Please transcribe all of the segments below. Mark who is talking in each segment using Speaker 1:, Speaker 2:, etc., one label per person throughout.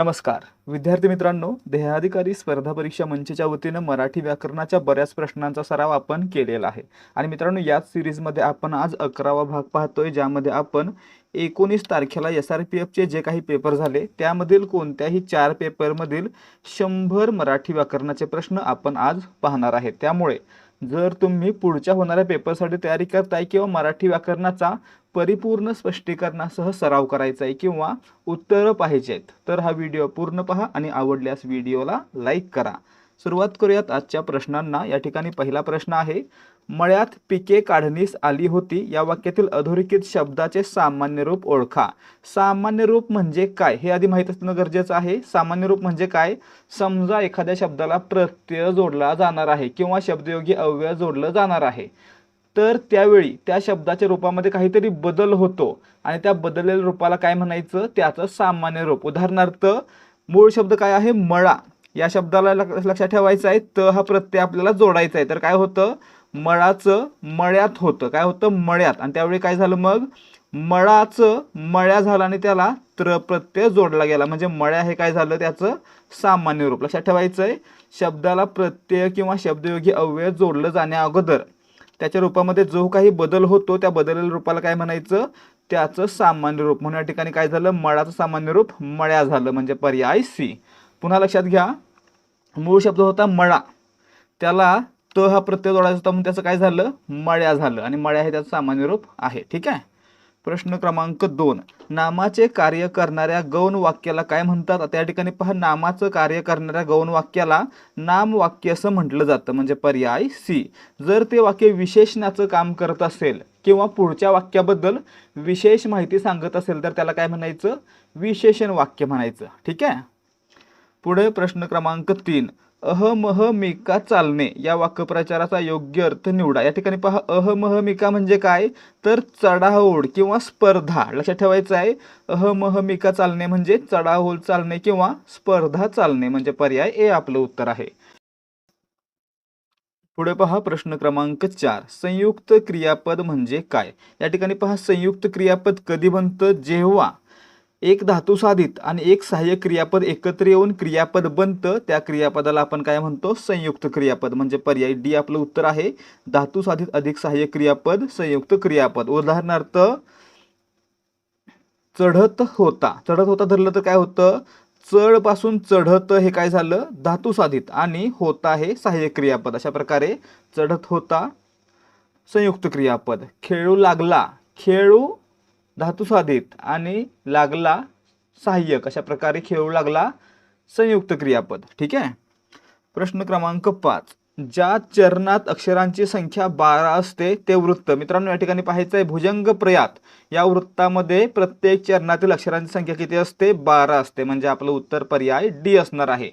Speaker 1: नमस्कार विद्यार्थी मित्रांनो, देहाधिकारी स्पर्धा परीक्षा मंचच्या वतीनं मराठी व्याकरणाच्या बऱ्याच प्रश्नांचा सराव आपण केलेला आहे. आणि मित्रांनो, याच सिरीजमध्ये आपण आज 11वा भाग पाहतोय, ज्यामध्ये आपण 19 तारखेला SRPFचे जे काही पेपर झाले त्यामधील कोणत्याही 4 पेपरमधील 100 मराठी व्याकरणाचे प्रश्न आपण आज पाहणार आहे. त्यामुळे जर तुम्ही पुढच्या होणाऱ्या पेपरसाठी तयारी करताय किंवा मराठी व्याकरणाचा परिपूर्ण स्पष्टीकरणासह सराव करायचा आहे किंवा उत्तरं पाहिजे आहेत, तर हा व्हिडिओ पूर्ण पहा आणि आवडल्यास व्हिडिओला लाईक करा. सुरुवात करूयात आजच्या प्रश्नांना. या ठिकाणी पहिला प्रश्न आहे, मळ्यात पिके काढणीस आली होती या वाक्यातील अधोरेखित शब्दाचे सामान्य रूप ओळखा. सामान्य रूप म्हणजे काय हे आधी माहीत असणं गरजेचं आहे. सामान्य रूप म्हणजे काय? समजा एखाद्या शब्दाला प्रत्यय जोडला जाणार आहे किंवा शब्दयोगी अव्यय जोडलं जाणार आहे, तर त्यावेळी त्या शब्दाच्या रूपामध्ये काहीतरी बदल होतो आणि त्या बदललेल्या रूपाला काय म्हणायचं? त्याचं सामान्य रूप. उदाहरणार्थ, मूळ शब्द काय आहे? मळा. या शब्दाला लक्षात ठेवायचं आहे, त हा प्रत्यय आपल्याला जोडायचा आहे. तर काय होतं? मळाचं मळ्यात होतं. काय होतं? मळ्यात. आणि त्यावेळी काय झालं? मग मळाचं मळ्या झालं आणि त्याला त्र प्रत्यय जोडला गेला, म्हणजे मळ्या हे काय झालं? त्याचं सामान्य रूप. लक्षात ठेवायचं आहे, शब्दाला प्रत्यय किंवा शब्दयोगी अव्यय जोडलं जाण्या अगोदर त्याच्या रूपामध्ये जो काही बदल होतो त्या बदललेल्या रूपाला काय म्हणायचं? त्याचं सामान्य रूप. म्हणून या ठिकाणी काय झालं? मळाचं सामान्य रूप मळ्या झालं, म्हणजे पर्याय सी. पुन्हा लक्षात घ्या, मूळ शब्द होता मळा, त्याला त हा प्रत्यय जोडायचा होता म्हणून त्याचं काय झालं? मळ्या झालं, आणि मळ्या हे त्याचं सामान्य रूप आहे. ठीक आहे. प्रश्न क्रमांक 2, नामाचे कार्य करणाऱ्या गौण वाक्याला काय म्हणतात? आता या ठिकाणी पहा, नामाचं कार्य करणाऱ्या गौण वाक्याला नाम वाक्य असं म्हटलं जातं, म्हणजे पर्याय सी. जर ते वाक्य विशेषणाचं काम करत असेल किंवा पुढच्या वाक्याबद्दल विशेष माहिती सांगत असेल तर त्याला काय म्हणायचं? विशेषण वाक्य म्हणायचं. ठीक आहे. पुढे प्रश्न क्रमांक 3, अहमहमिका चालणे या वाक्यप्रचाराचा योग्य अर्थ निवडा. या ठिकाणी पहा, अहमहमिका म्हणजे काय? तर चढाओढ किंवा स्पर्धा. लक्षात ठेवायचं आहे, अहमहमिका चालणे म्हणजे चढाओढ चालणे किंवा स्पर्धा चालणे, म्हणजे पर्याय ए आपलं उत्तर आहे. पुढे पहा प्रश्न क्रमांक 4, संयुक्त क्रियापद म्हणजे काय? या ठिकाणी पहा, संयुक्त क्रियापद कधी बनतं? जेव्हा एक धातू साधित आणि एक सहाय्यक क्रियापद एकत्र येऊन क्रियापद बनतं, त्या क्रियापदाला आपण काय म्हणतो? संयुक्त क्रियापद, म्हणजे पर्याय डी आपलं उत्तर आहे. धातू साधित अधिक सहाय्यक क्रियापद संयुक्त क्रियापद. उदाहरणार्थ, चढत होता. चढत होता धरलं तर काय होतं? चढ पासून चढत हे काय झालं? धातू साधित, आणि होता हे सहाय्यक क्रियापद. अशा प्रकारे चढत होता संयुक्त क्रियापद. खेळू लागला, खेळू धातू साधित आणि लागला सहाय्यक. अशा प्रकारे खेळू लागला संयुक्त क्रियापद. ठीक आहे. प्रश्न क्रमांक 5, ज्या चरणात अक्षरांची संख्या 12 असते ते वृत्त. मित्रांनो, या ठिकाणी पाहायचं आहे, भुजंग प्रयात या वृत्तामध्ये प्रत्येक चरणातील अक्षरांची संख्या किती असते? 12 असते, म्हणजे आपलं उत्तर पर्याय डी असणार आहे.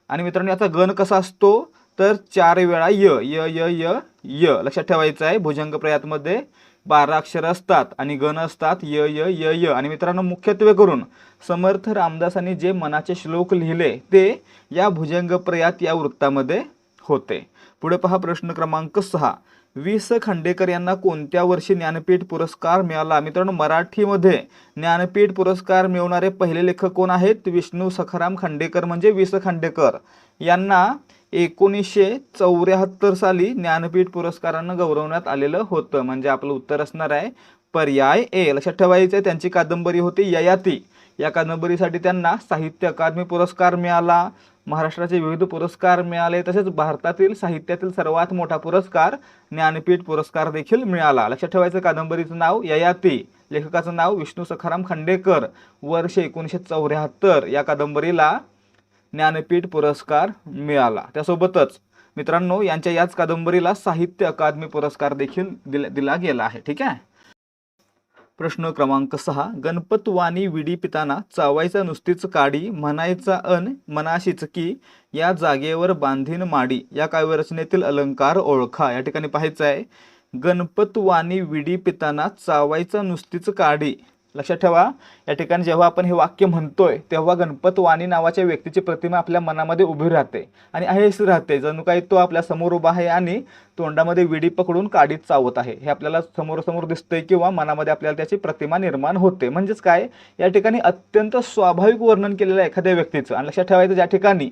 Speaker 1: आणि मित्रांनो, याचा गण कसा असतो? तर 4 वेळा य य य य य. लक्षात ठेवायचं आहे, भुजंग प्रयातमध्ये 12 अक्षर असतात आणि गण असतात य य य य. आणि मित्रांनो, मुख्यत्वे करून समर्थ रामदासांनी जे मनाचे श्लोक लिहिले ते या भुजंग प्रयात या वृत्तामध्ये होते. पुढे पहा प्रश्न क्रमांक 6, वि. स. खांडेकर यांना कोणत्या वर्षी ज्ञानपीठ पुरस्कार मिळाला? मित्रांनो, मराठीमध्ये ज्ञानपीठ पुरस्कार मिळवणारे पहिले लेखक कोण आहेत? विष्णू सखाराम खांडेकर, म्हणजे वि. स. खांडेकर यांना 1974 साली ज्ञानपीठ पुरस्कारानं गौरवण्यात आलेलं होतं, म्हणजे आपलं उत्तर असणार आहे पर्याय ए. लक्षात ठेवायचं आहे, त्यांची कादंबरी होती ययाती. या कादंबरीसाठी त्यांना साहित्य अकादमी पुरस्कार मिळाला, महाराष्ट्राचे विविध पुरस्कार मिळाले, तसेच भारतातील साहित्यातील सर्वात मोठा पुरस्कार ज्ञानपीठ पुरस्कार देखील मिळाला. लक्षात ठेवायचं, कादंबरीचं नाव ययाती, लेखकाचं नाव विष्णू सखाराम खांडेकर, वर्ष 1974 या कादंबरीला ज्ञानपीठ पुरस्कार मिळाला. त्यासोबतच मित्रांनो, यांच्या याच कादंबरीला साहित्य अकादमी पुरस्कार देखील दिला गेला आहे. ठीक आहे. प्रश्न क्रमांक 6, गणपतवाणी विडी पिताना चावायचा नुसतीच काडी, म्हणायचा अन मनाशीच की, या जागेवर बांधीन माडी या काव्यरचनेतील अलंकार ओळखा. या ठिकाणी पाहायचं आहे, गणपतवाणी विडी पिताना चावायचा नुसतीच काडी, लक्षात ठेवा, या ठिकाणी जेव्हा आपण हे वाक्य म्हणतोय तेव्हा गणपत वाणी नावाच्या व्यक्तीची प्रतिमा आपल्या मनामध्ये उभी राहते आणि आहेच राहते, जणू काही तो आपल्या समोर उभा आहे आणि तोंडामध्ये विडी पकडून काडीत चावत आहे, हे आपल्याला समोर दिसतंय किंवा मनामध्ये आपल्याला त्याची प्रतिमा निर्माण होते. म्हणजेच काय, या ठिकाणी अत्यंत स्वाभाविक वर्णन केलेलं आहे एखाद्या व्यक्तीचं. आणि लक्षात ठेवायचं, ज्या ठिकाणी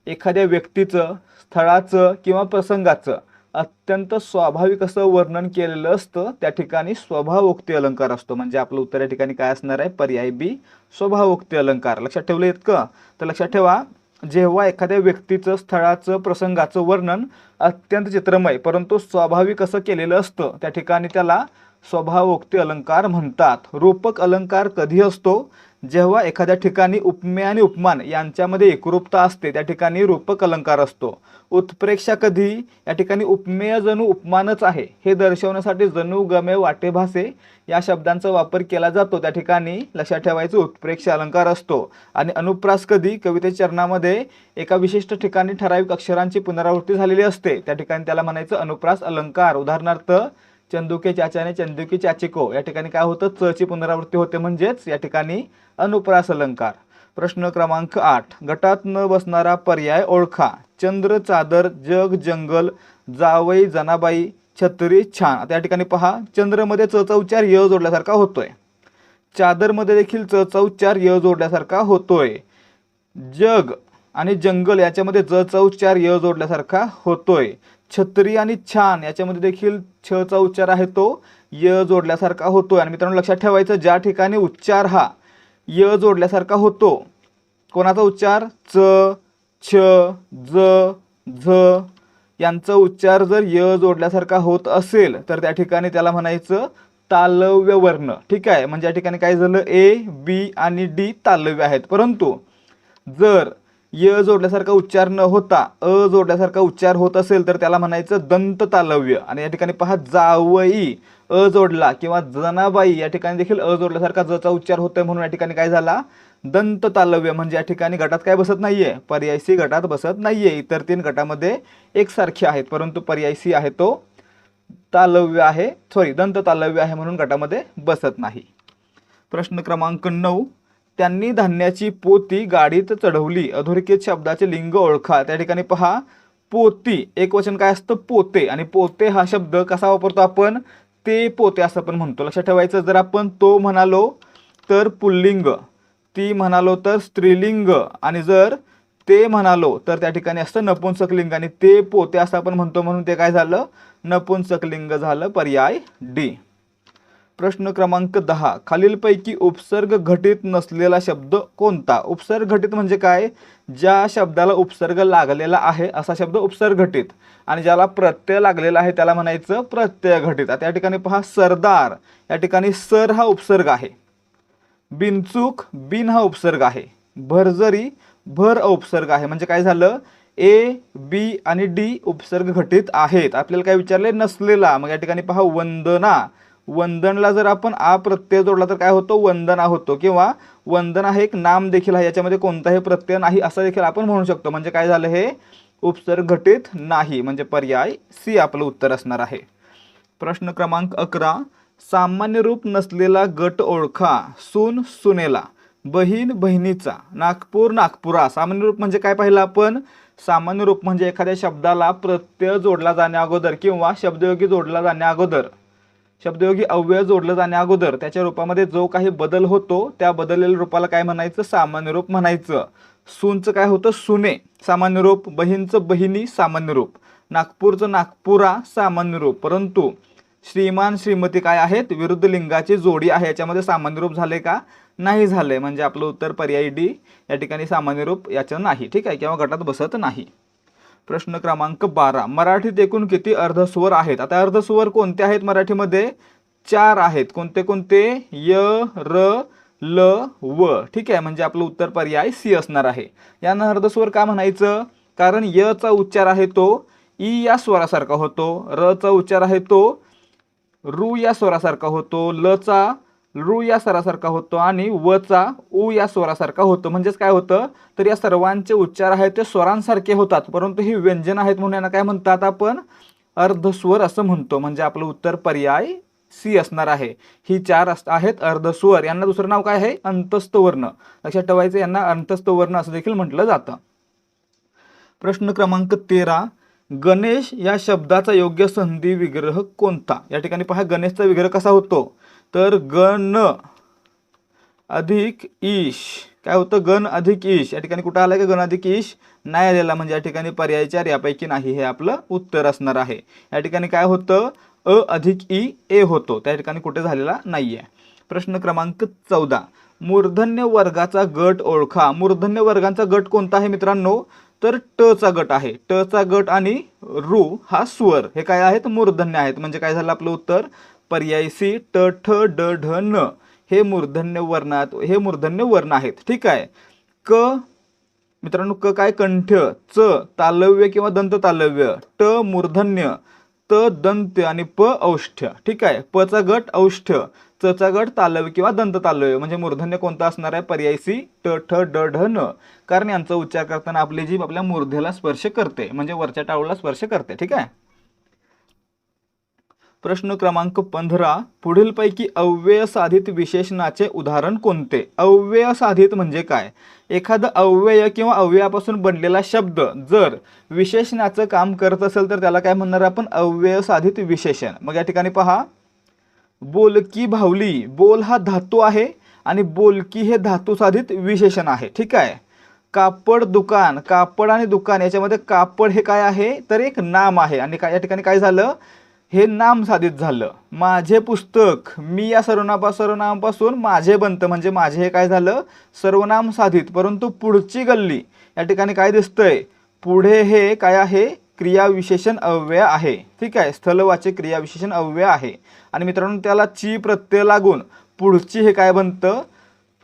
Speaker 1: एखाद्या व्यक्तीचं, स्थळाचं किंवा प्रसंगाचं अत्यंत स्वाभाविक असं वर्णन केलेलं असतं त्या ठिकाणी स्वभावोक्ती अलंकार असतो. म्हणजे आपलं उत्तर या ठिकाणी काय असणार आहे, पर्याय बी, स्वभावोक्ती अलंकार. लक्षात ठेवलं इतकं? तर लक्षात ठेवा, जेव्हा एखाद्या व्यक्तीचं, स्थळाचं, प्रसंगाचं वर्णन अत्यंत चित्रमय परंतु स्वाभाविक असं केलेलं असतं त्या ठिकाणी त्याला स्वभावोक्ती अलंकार म्हणतात. रूपक अलंकार कधी असतो, जेव्हा एखाद्या ठिकाणी उपमेय आणि उपमान यांच्यामध्ये एकरूपता असते त्या ठिकाणी रूपक अलंकार असतो. उत्प्रेक्षा कधी, या ठिकाणी उपमेय जणू उपमानच आहे हे दर्शवण्यासाठी जणू गमे वाटे भासे या शब्दांचा वापर केला जातो त्या ठिकाणी लक्षात ठेवायचं उत्प्रेक्षा अलंकार असतो. आणि अनुप्रास कधी, कवितेच्या चरणामध्ये एका विशिष्ट ठिकाणी ठराविक अक्षरांची पुनरावृत्ती झालेली असते त्या ठिकाणी त्याला म्हणायचं अनुप्रास अलंकार. उदाहरणार्थ चंदुके चाचाने चंदुकी चाची को, या ठिकाणी काय होतं, च ची पुनरावृत्ती होते, म्हणजेच या ठिकाणी अनुप्रास अलंकार. प्रश्न क्रमांक 8, गटात न बसणारा पर्याय ओळखा. चंद्र, चादर, जग, जंगल, जावई, जनाबाई, छत्री, छान. आता या ठिकाणी पहा, चंद्रमध्ये च चा उच्चार य जोडल्यासारखा होतोय, चादरमध्ये देखील च चा उच्चार य जोडल्यासारखा होतोय, जग आणि जंगल याच्यामध्ये ज चा उच्चार य जोडल्यासारखा होतोय, छत्री आणि छान याच्यामध्ये देखील छ चा उच्चार आहे तो य जोडल्यासारखा होतोय. आणि मित्रांनो लक्षात ठेवायचं, ज्या ठिकाणी उच्चार हा य जोडल्यासारखा होतो, कोणाचा उच्चार, च, छ, ज, झ यांचा उच्चार जर य जोडल्यासारखा होत असेल तर त्या ठिकाणी त्याला म्हणायचं तालव्य वर्ण. ठीक आहे, म्हणजे या ठिकाणी काय झालं, ए, बी आणि डी तालव्य आहेत. परंतु जर य जोडल्यासारखा उच्चार न होता अ जोडल्यासारखा उच्चार होत असेल तर त्याला म्हणायचं दंत तालव्य. आणि या ठिकाणी पहा, जावई अ जोडला किंवा जनाबाई या ठिकाणी देखील अ जोडल्यासारखा ज चा उच्चार होतोय म्हणून या ठिकाणी काय झाला, दंत तालव्य. म्हणजे या ठिकाणी गटात काय बसत नाहीये, पर्याय सी गटात बसत नाहीये. इतर 3 गटामध्ये एकसारखे आहेत परंतु पर्याय सी आहे तो तालव्य आहे, दंत तालव्य आहे म्हणून गटामध्ये बसत नाही. प्रश्न क्रमांक 9, त्यांनी धान्याची पोती गाडीत चढवली. अधोरेखित शब्दाचे लिंग ओळखा. त्या ठिकाणी पहा, पोती एक वचन काय असतं, पोते. आणि पोते हा शब्द कसा वापरतो आपण, ते पोते असं आपण म्हणतो. लक्षात ठेवायचं, जर आपण तो म्हणालो तर पुल्लिंग, ती म्हणालो तर स्त्रीलिंग आणि जर ते म्हणालो तर त्या ठिकाणी असतं नपुंसकलिंग. आणि ते पोते असं आपण म्हणतो म्हणून ते काय झालं, नपुंसकलिंग झालं, पर्याय डी. प्रश्न क्रमांक 10, खालीलपैकी उपसर्ग घटित नसलेला शब्द कोणता. उपसर्ग घटित म्हणजे काय, ज्या शब्दाला उपसर्ग लागलेला आहे असा शब्द उपसर्ग घटित, आणि ज्याला प्रत्यय लागलेला आहे त्याला म्हणायचं प्रत्यय घटित. आता या ठिकाणी पहा, सरदार या ठिकाणी सर हा उपसर्ग आहे, बिनचूक बिन हा उपसर्ग आहे, भरजरी भर उपसर्ग आहे. म्हणजे काय झालं, ए, बी आणि डी उपसर्ग घटित आहेत. आपल्याला काय विचारले, नसलेला. मग या ठिकाणी पहा, वंदना, वंदनला जर आपण आ प्रत्यय जोडला तर काय होतो, वंदना होतो. किंवा वंदना हे एक नाम देखील आहे, याच्यामध्ये कोणताही प्रत्यय नाही असं देखील आपण म्हणू शकतो. म्हणजे काय झालं, हे उपसर्ग घटित नाही. म्हणजे पर्याय सी आपलं उत्तर असणार आहे. प्रश्न क्रमांक 11, सामान्य रूप नसलेला गट ओळखा. सून सुनेला, बहीण बहिणीचा, नागपूर नागपुरा. सामान्य रूप म्हणजे काय पाहिलं आपण, सामान्य रूप म्हणजे एखाद्या शब्दाला प्रत्यय जोडला जाण्या अगोदर किंवा शब्दयोगी जोडला जाण्या अगोदर, शब्दयोगी अव्यय जोडलं जाण्या अगोदर त्याच्या रूपामध्ये जो काही बदल होतो त्या बदललेल्या रूपाला काय म्हणायचं, सामान्य रूप म्हणायचं. सूनचं काय होतं, सुने सामान्य रूप, बहीणचं बहिणी सामान्य रूप, नागपूरचं नागपुरा सामान्य रूप. परंतु श्रीमान श्रीमती काय आहेत, विरुद्ध लिंगाची जोडी आहे, याच्यामध्ये सामान्य रूप झाले का, नाही झाले. म्हणजे आपलं उत्तर पर्याय डी, या ठिकाणी सामान्य रूप याचं नाही. ठीक आहे, किंवा गटात बसत नाही. प्रश्न क्रमांक 12, मराठीत एकूण किती अर्धस्वर आहेत. आता अर्धस्वर कोणते आहेत मराठीमध्ये, 4 आहेत. कोणते कोणते, य, र, ल, व. ठीक आहे, म्हणजे आपलं उत्तर पर्याय सी असणार आहे. यांना अर्धस्वर का म्हणायचं, कारण य चा उच्चार आहे तो ई या स्वरासारखा होतो, र चा उच्चार आहे तो रू या स्वरासारखा होतो, ल चा रू या स्वरासारखा होतो आणि व चा उ या स्वरासारखा होतो. म्हणजेच काय होतं, तर या सर्वांचे उच्चार आहेत ते स्वरांसारखे होतात परंतु ही व्यंजन आहेत म्हणून यांना काय म्हणतात आपण, अर्धस्वर असं म्हणतो. म्हणजे आपलं उत्तर पर्याय सी असणार आहे। ही 4 आहेत अर्धस्वर, यांना दुसरं नाव काय आहे अंतस्थ वर्ण। लक्षात ठेवायचं यांना अंतस्थ वर्ण असं देखील म्हटलं जातं। प्रश्न क्रमांक 13 गणेश या शब्दाचा योग्य संधी विग्रह कोणता। या ठिकाणी पहा गणेशचा विग्रह कसा होतो तर गण अधिक ईश काय होतं गण अधिक ईश। या ठिकाणी कुठं आलाय का गण अधिक ईश नाही आलेला म्हणजे या ठिकाणी पर्याय 4 यापैकी नाही हे आपलं उत्तर असणार आहे। या ठिकाणी काय होतं अ अधिक ई ए होतो त्या ठिकाणी कुठे झालेला नाहीये। प्रश्न क्रमांक 14 मूर्धन्य वर्गाचा गट ओळखा। मूर्धन्य वर्गाचा गट कोणता आहे मित्रांनो तर ट चा गट आहे। ट चा गट आणि रू हा स्वर हे काय आहेत मूर्धन्य आहेत म्हणजे काय झालं आपलं उत्तर पर्याय सी ट ठ ड ढ न हे मूर्धन्य वर्ण आहेत। ठीक आहे। क मित्रांनो क काय कंठ च तालव्य किंवा दंत तालव्य ट मूर्धन्य त दंत आणि प औष्ठ्य। ठीक आहे। प चा गट औष्ठ्य च चा गट तालव्य किंवा दंत तालव्य म्हणजे मूर्धन्य कोणता असणार आहे पर्याय सी ट ठ ड ढ न कारण यांचा उच्चार करताना आपली जीभ आपल्या मूर्धेला स्पर्श करते म्हणजे वरच्या टाळूला स्पर्श करते। ठीक आहे। प्रश्न क्रमांक 15 पुढीलपैकी अव्यय साधित विशेषणाचे उदाहरण कोणते। अव्यय साधित म्हणजे काय एखादा अव्यय किंवा अव्ययापासून बनलेला शब्द जर विशेषणाचं काम करत असेल तर त्याला काय म्हणणार आपण अव्यय साधित विशेषण। मग या ठिकाणी पहा बोलकी भावली बोल हा धातू आहे आणि बोलकी हे धातू साधित विशेषण आहे। ठीक आहे। कापड दुकान कापड आणि दुकान याच्यामध्ये कापड हे काय आहे तर एक नाम आहे आणि या ठिकाणी काय झालं हे नाम साधित झालं। माझे पुस्तक मी या सर्वनामापासून माझे बनतं म्हणजे माझे हे काय झालं सर्वनाम साधित परंतु पुढची गल्ली या ठिकाणी काय दिसतंय पुढे हे काय आहे क्रियाविशेषण अव्यय आहे। ठीक आहे। स्थलवाचक क्रियाविशेषण अव्यय आहे आणि मित्रांनो त्याला ची प्रत्यय लागून पुढची हे काय बनतं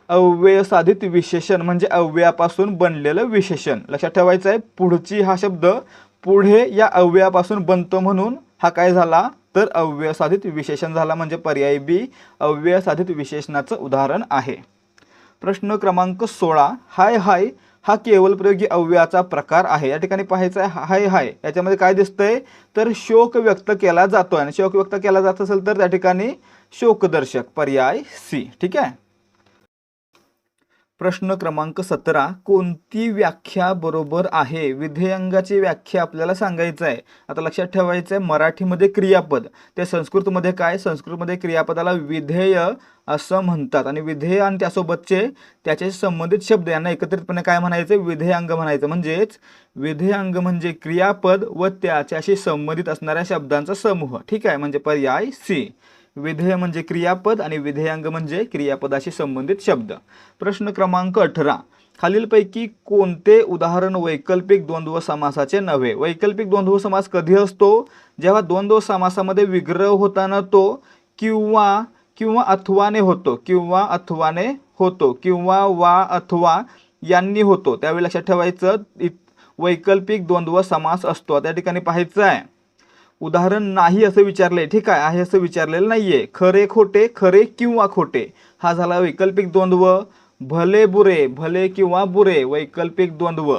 Speaker 1: अव्यय साधित विशेषण म्हणजे अव्ययापासून बनलेलं विशेषण। लक्षात ठेवायचं आहे पुढची हा शब्द पुढे या अव्ययापासून बनतो म्हणून हा काय झाला तर अव्यय साधित विशेषण झाला म्हणजे पर्याय बी अव्यय साधित विशेषणाचं उदाहरण आहे। प्रश्न क्रमांक 16 हाय हाय हा केवलप्रयोगी अव्ययाचा प्रकार आहे। या ठिकाणी पाहायचं आहे हाय हाय याच्यामध्ये काय दिसतंय तर शोक व्यक्त केला जातो आणि शोक व्यक्त केला जात असेल तर त्या ठिकाणी शोकदर्शक पर्याय सी। ठीक आहे। प्रश्न क्रमांक 17 कोणती व्याख्या बरोबर आहे। विधेयांगाची व्याख्या आपल्याला सांगायचं आहे। आता लक्षात ठेवायचं आहे मराठीमध्ये क्रियापद ते संस्कृतमध्ये काय संस्कृतमध्ये क्रियापदाला विधेय असं म्हणतात आणि विधेय आणि त्यासोबतचे त्याचे संबंधित शब्द यांना एकत्रितपणे काय म्हणायचे विधेयांग म्हणायचं। म्हणजेच विधेयांग म्हणजे क्रियापद व त्याच्याशी संबंधित असणाऱ्या शब्दांचा समूह। ठीक आहे म्हणजे पर्याय सी विधेय म्हणजे क्रियापद आणि विधेयांग म्हणजे क्रियापदाशी संबंधित शब्द। प्रश्न क्रमांक 18 खालीलपैकी कोणते उदाहरण वैकल्पिक द्वंद्व समासाचे नव्हे। वैकल्पिक द्वंद्व समास कधी असतो जेव्हा द्वंद्व समासामध्ये विग्रह होताना तो किंवा अथवाने होतो किंवा वा अथवा यांनी होतो त्यावेळी लक्षात ठेवायचं वैकल्पिक द्वंद्व समास असतो। त्या ठिकाणी पाहायचं आहे उदाहरण नाही असं विचारलंय। ठीक आहे असं विचारलेलं नाहीये। खरे खोटे खरे किंवा खोटे हा झाला वैकल्पिक द्वंद्व। भले बुरे भले किंवा बुरे वैकल्पिक द्वंद्व।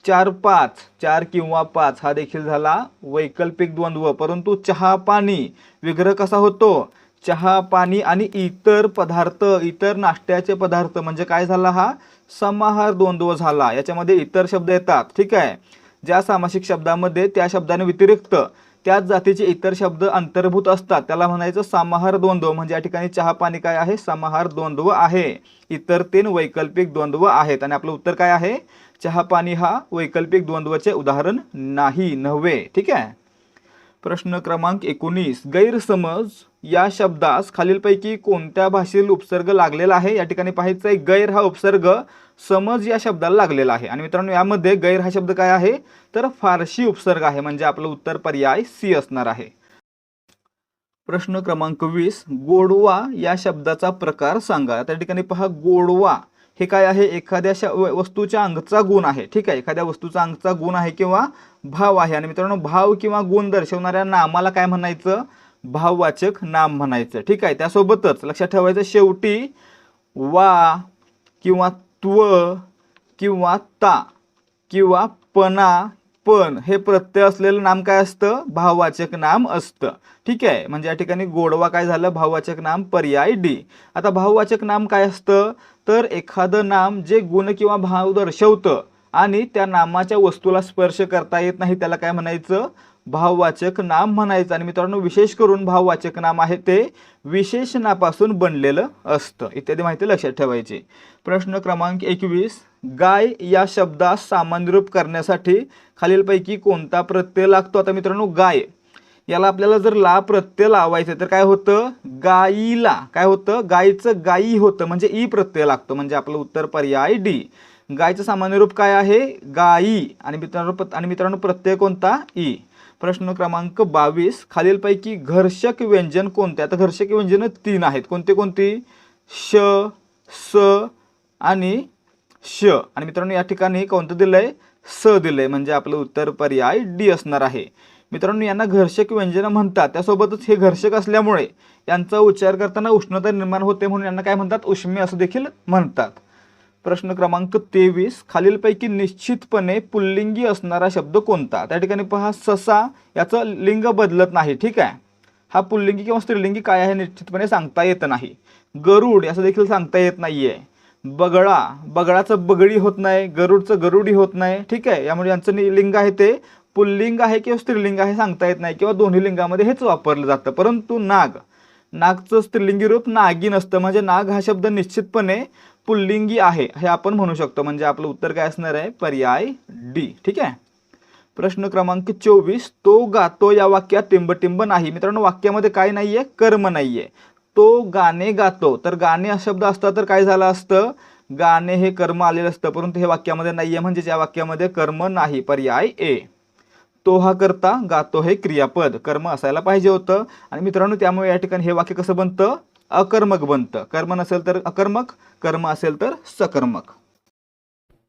Speaker 1: 4-5 4 किंवा 5 हा देखील झाला वैकल्पिक द्वंद्व। परंतु चहा पाणी विग्रह कसा होतो चहा पाणी आणि इतर पदार्थ इतर नाश्त्याचे पदार्थ म्हणजे काय झाला हा समाहार द्वंद्व झाला। याच्यामध्ये इतर शब्द येतात। ठीक आहे। ज्या सामासिक शब्दामध्ये त्या शब्दाने व्यतिरिक्त त्याच जातीचे इतर शब्द अंतर्भूत असतात त्याला म्हणायचं समाहार द्वंद्व म्हणजे या ठिकाणी चहा पाणी काय आहे समाहार द्वंद्व आहे। इतर 3 वैकल्पिक द्वंद्व आहेत आणि आपलं उत्तर काय आहे चहा पाणी हा वैकल्पिक द्वंद्वाचे उदाहरण नाही नव्हे। ठीक आहे। प्रश्न क्रमांक 19 गैरसमज या शब्दास खालीलपैकी कोणत्या भाषेतील उपसर्ग लागलेला आहे। या ठिकाणी पाहायचं आहे गैर हा उपसर्ग समज या शब्दाला लागलेला आहे आणि मित्रांनो यामध्ये गैर हा शब्द काय आहे तर फारशी उपसर्ग आहे म्हणजे आपलं उत्तर पर्याय सी असणार आहे। प्रश्न क्रमांक 20 गोडवा या शब्दाचा प्रकार सांगा। त्या ठिकाणी पहा गोडवा हे काय आहे एखाद्या वस्तूच्या अंगचा गुण आहे। ठीक आहे एखाद्या वस्तूचा अंगचा गुण आहे किंवा भाव आहे आणि मित्रांनो भाव किंवा गुण दर्शवणाऱ्या नामाला काय म्हणायचं भाववाचक नाम म्हणायचं। ठीक आहे। त्यासोबतच लक्षात ठेवायचं शेवटी वा किंवा त्व किंवा ता किंवा पणा पण हे प्रत्यय असलेलं नाम काय असतं? भाववाचक नाम असतं. ठीक आहे, म्हणजे या ठिकाणी गोडवा काय झालं? भाववाचक नाम पर्याय डी. आता भाववाचक नाम काय असतं? तर एखादं नाम जे गुण किंवा भाव दर्शवतं आणि त्या नामाच्या वस्तूला स्पर्श करता येत नाही त्याला काय म्हणायचं? भाववाचक नाम म्हणायचं. आणि मित्रांनो विशेष करून भाववाचक नाम आहे ते विशेषणापासून बनलेलं असतं. इत्यादी माहिती लक्षात ठेवायची. प्रश्न क्रमांक 21, गाय या शब्दास सामान्य रूप करण्यासाठी खालीलपैकी कोणता प्रत्यय लागतो? आता मित्रांनो गाय याला आपल्याला जर ला प्रत्यय लावायचं तर काय होतं? गाईला काय होतं? गायचं गाई होतं, म्हणजे ई प्रत्यय लागतो, म्हणजे आपलं उत्तर पर्याय डी. गायचं सामान्य रूप काय आहे? गाई. आणि मित्रांनो प्रत्यय कोणता? ई. प्रश्न क्रमांक 22, खालीलपैकी घर्षक व्यंजन कोणते? आता घर्षक व्यंजन 3 आहेत. कोणते कोणती? श, स आणि श. आणि मित्रांनो या ठिकाणी कोणतं दिलंय? स दिलंय, म्हणजे आपलं उत्तर पर्याय डी असणार आहे. मित्रांनो यांना घर्षक व्यंजन म्हणतात. त्यासोबतच हे घर्षक असल्यामुळे यांचा उच्चार करताना उष्णता निर्माण होते, म्हणून यांना काय म्हणतात? उष्मे असं देखील म्हणतात. प्रश्न क्रमांक 23, खालीलपैकी निश्चितपणे पुल्लिंगी असणारा शब्द कोणता? त्या ठिकाणी पहा, ससा याचं लिंग बदलत नाही. ठीक आहे, हा पुल्लिंगी किंवा स्त्रीलिंगी काय आहे निश्चितपणे सांगता येत नाही. गरुड असं देखील सांगता येत नाहीये. बगळाचं बगडी होत नाही, गरुडचं गरुडी होत नाही. ठीक आहे, यामुळे यांचं लिंग आहे ते पुल्लिंग आहे किंवा स्त्रीलिंग आहे सांगता येत नाही, किंवा दोन्ही लिंगामध्ये हेच वापरलं जातं. परंतु नागचं स्त्रीलिंगी रूप नागिन असतं, म्हणजे नाग हा शब्द निश्चितपणे पुल्लिंगी आहे हे आपण म्हणू शकतो, म्हणजे आपलं उत्तर काय असणार आहे? पर्याय डी. ठीक आहे. प्रश्न क्रमांक 24, तो गातो या वाक्यात टिंबटिंब नाही. मित्रांनो वाक्यामध्ये काय नाहीये? कर्म नाहीये. तो गाणे गातो, तर गाणे हा शब्द असता तर काय झालं असतं? गाणे हे कर्म आलेलं असतं, परंतु हे वाक्यामध्ये नाहीये, म्हणजे या वाक्यामध्ये कर्म नाही. पर्याय ए. तो हा करता, गातो हे क्रियापद, कर्म असायला पाहिजे होतं. आणि मित्रांनो त्यामुळे या ठिकाणी हे वाक्य कसं बनतं? अकर्मक बनतं. कर्म नसेल तर अकर्मक, कर्म असेल तर सकर्मक.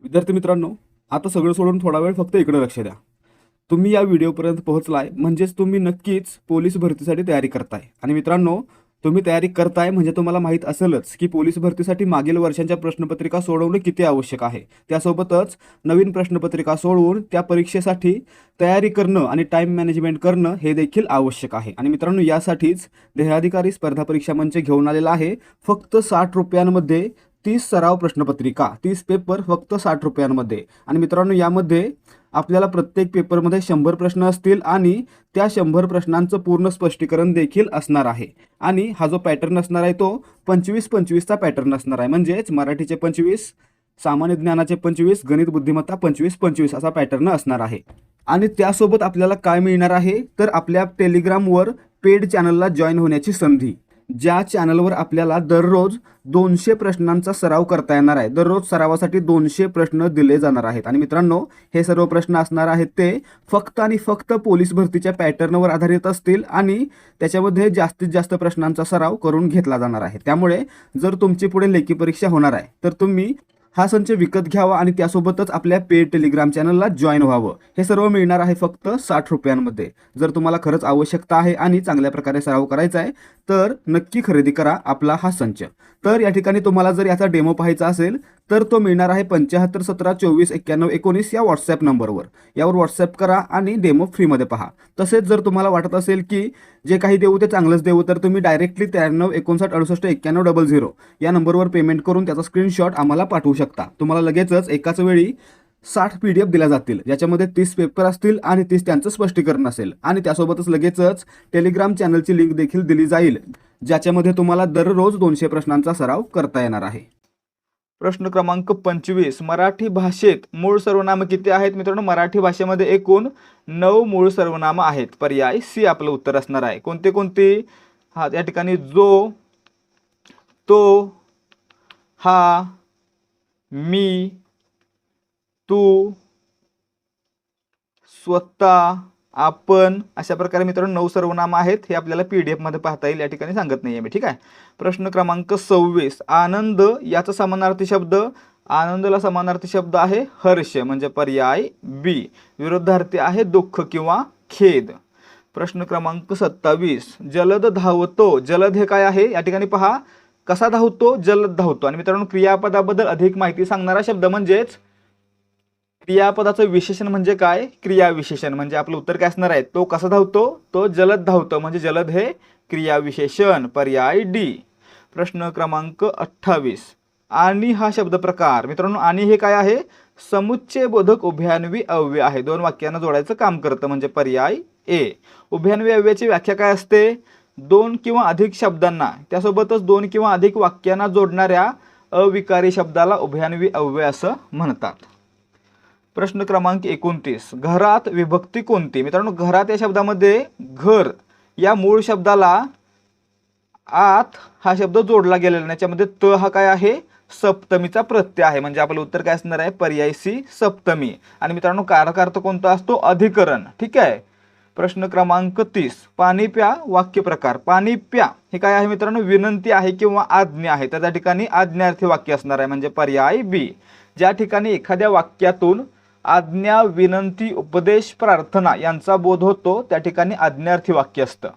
Speaker 2: विद्यार्थी मित्रांनो, आता सगळं सोडून थोडा वेळ फक्त इकडे लक्ष द्या. तुम्ही या व्हिडिओपर्यंत पोहोचलाय म्हणजेच तुम्ही नक्कीच पोलीस भरतीसाठी तयारी करताय. आणि मित्रांनो तुम्ही तयारी करताय म्हणजे तुम्हाला माहीत असेलच की पोलीस भरतीसाठी मागील वर्षांच्या प्रश्नपत्रिका सोडवणे किती आवश्यक आहे. त्यासोबतच नवीन प्रश्नपत्रिका सोडवून त्या परीक्षेसाठी तयारी करणं आणि टाईम मॅनेजमेंट करणं हे देखील आवश्यक आहे. आणि मित्रांनो यासाठीच देहाधिकारी स्पर्धा परीक्षा मंच घेऊन आलेला आहे फक्त 60 रुपयांमध्ये 30 सराव प्रश्नपत्रिका, 30 पेपर फक्त 60 रुपयांमध्ये. आणि मित्रांनो यामध्ये आपल्याला प्रत्येक पेपरमध्ये 100 प्रश्न असतील आणि त्या 100 प्रश्नांचं पूर्ण स्पष्टीकरण देखील असणार आहे. आणि हा जो पॅटर्न असणार आहे तो 25-25चा पॅटर्न असणार आहे, म्हणजेच मराठीचे 25, सामान्य ज्ञानाचे 25, गणित बुद्धिमत्ता 25-25 असा पॅटर्न असणार आहे. आणि त्यासोबत आपल्याला काय मिळणार आहे तर आपल्या टेलिग्रामवर पेड चॅनलला जॉईन होण्याची संधी, ज्या चॅनलवर आपल्याला दररोज 200 प्रश्नांचा सराव करता येणार आहे. दररोज सरावासाठी 200 प्रश्न दिले जाणार आहेत. आणि मित्रांनो हे सर्व प्रश्न असणार आहेत ते फक्त आणि फक्त पोलीस भरतीच्या पॅटर्नवर आधारित असतील आणि त्याच्यामध्ये जास्तीत जास्त प्रश्नांचा सराव करून घेतला जाणार आहे. त्यामुळे जर तुमची पुढे लेखी परीक्षा होणार आहे तर तुम्ही हा संच विकत घ्यावा आणि त्यासोबतच आपल्या पेड टेलिग्राम चॅनलला जॉईन व्हावं. हे सर्व मिळणार आहे फक्त 60 रुपयांमध्ये. जर तुम्हाला खरंच आवश्यकता आहे आणि चांगल्या प्रकारे सराव करायचा आहे तर नक्की खरेदी करा आपला हा संच. तर या ठिकाणी तुम्हाला जर याचा डेमो पाहायचा असेल तर तो मिळणार आहे 7517249119 या व्हॉट्सॲप नंबरवर. यावर व्हॉट्सॲप करा आणि डेमो फ्रीमध्ये पहा. तसेच जर तुम्हाला वाटत असेल की जे काही देऊ ते चांगलंच देऊ तर तुम्ही डायरेक्टली 935968689100 या नंबरवर पेमेंट करून त्याचा स्क्रीनशॉट आम्हाला पाठवू शकता. तुम्हाला लगेचच एकाच वेळी 60 PDF दिल्या जातील, ज्याच्यामध्ये 30 पेपर असतील आणि 30 त्यांचं स्पष्टीकरण असेल. आणि त्यासोबतच लगेचच टेलिग्राम चॅनलची लिंक देखील दिली जाईल, ज्याच्यामध्ये तुम्हाला दररोज 200 प्रश्नांचा सराव करता येणार आहे.
Speaker 1: प्रश्न क्रमांक 25, मराठी भाषेत मूळ सर्वनाम किती आहेत? मित्रांनो मराठी भाषेमध्ये एकूण 9 मूळ सर्वनाम आहेत. पर्याय सी आपलं उत्तर असणार आहे. कोणते कोणते? हा या ठिकाणी जो, तो, हा, मी, तू, स्वतः, आपण, अशा प्रकारे मित्रांनो 9 सर्वनाम आहेत. हे आपल्याला PDF मध्ये पाहता येईल, या ठिकाणी सांगत नाहीये मी. ठीक आहे. प्रश्न क्रमांक 26, आनंद याचा समानार्थी शब्द, आनंदला समानार्थी शब्द आहे हर्ष, म्हणजे पर्याय बी. विरुद्धार्थी आहे दुःख किंवा खेद. प्रश्न क्रमांक 27, जलद धावतो, जलद हे काय आहे? या ठिकाणी पहा, कसा धावतो? जलद धावतो. आणि मित्रांनो क्रियापदाबद्दल अधिक माहिती सांगणारा शब्द म्हणजेच क्रियापदाचं विशेषण म्हणजे काय? क्रियाविशेषण. म्हणजे आपलं उत्तर काय असणार आहे? तो कसा धावतो? तो जलद धावतो. म्हणजे जलद हे क्रियाविशेषण. पर्याय डी. प्रश्न क्रमांक 28. आणि हा शब्द प्रकार मित्रांनो, आणि हे काय आहे? समुच्चय बोधक उभयान्वी अव्यय आहे. दोन वाक्यांना जोडायचं काम करतं. म्हणजे पर्याय ए. उभयान्वी अव्ययाची व्याख्या काय असते? दोन किंवा अधिक शब्दांना त्यासोबतच दोन किंवा अधिक वाक्यांना जोडणाऱ्या अविकारी शब्दाला उभयान्वी अव्यय असं म्हणतात. प्रश्न क्रमांक 29. घरात विभक्ती कोणती? मित्रांनो, घरात या शब्दामध्ये घर या मूळ शब्दाला आत हा शब्द जोडला गेलेला नाही. त्याच्यामध्ये त हा काय आहे? सप्तमीचा प्रत्यय आहे. म्हणजे आपलं उत्तर काय असणार आहे? पर्याय सी, सप्तमी. आणि मित्रांनो, कारक अर्थ कोणता असतो? अधिकरण. ठीक आहे. प्रश्न क्रमांक 30. पाणी प्या वाक्यप्रकार. पाणी प्या हे काय आहे मित्रांनो? विनंती आहे किंवा आज्ञा आहे. तर त्या ठिकाणी आज्ञार्थी वाक्य असणार आहे. म्हणजे पर्याय बी. ज्या ठिकाणी एखाद्या वाक्यातून आज्ञा, विनंती, उपदेश, प्रार्थना यांचा बोध होतो त्या ठिकाणी आज्ञार्थी वाक्य असतं.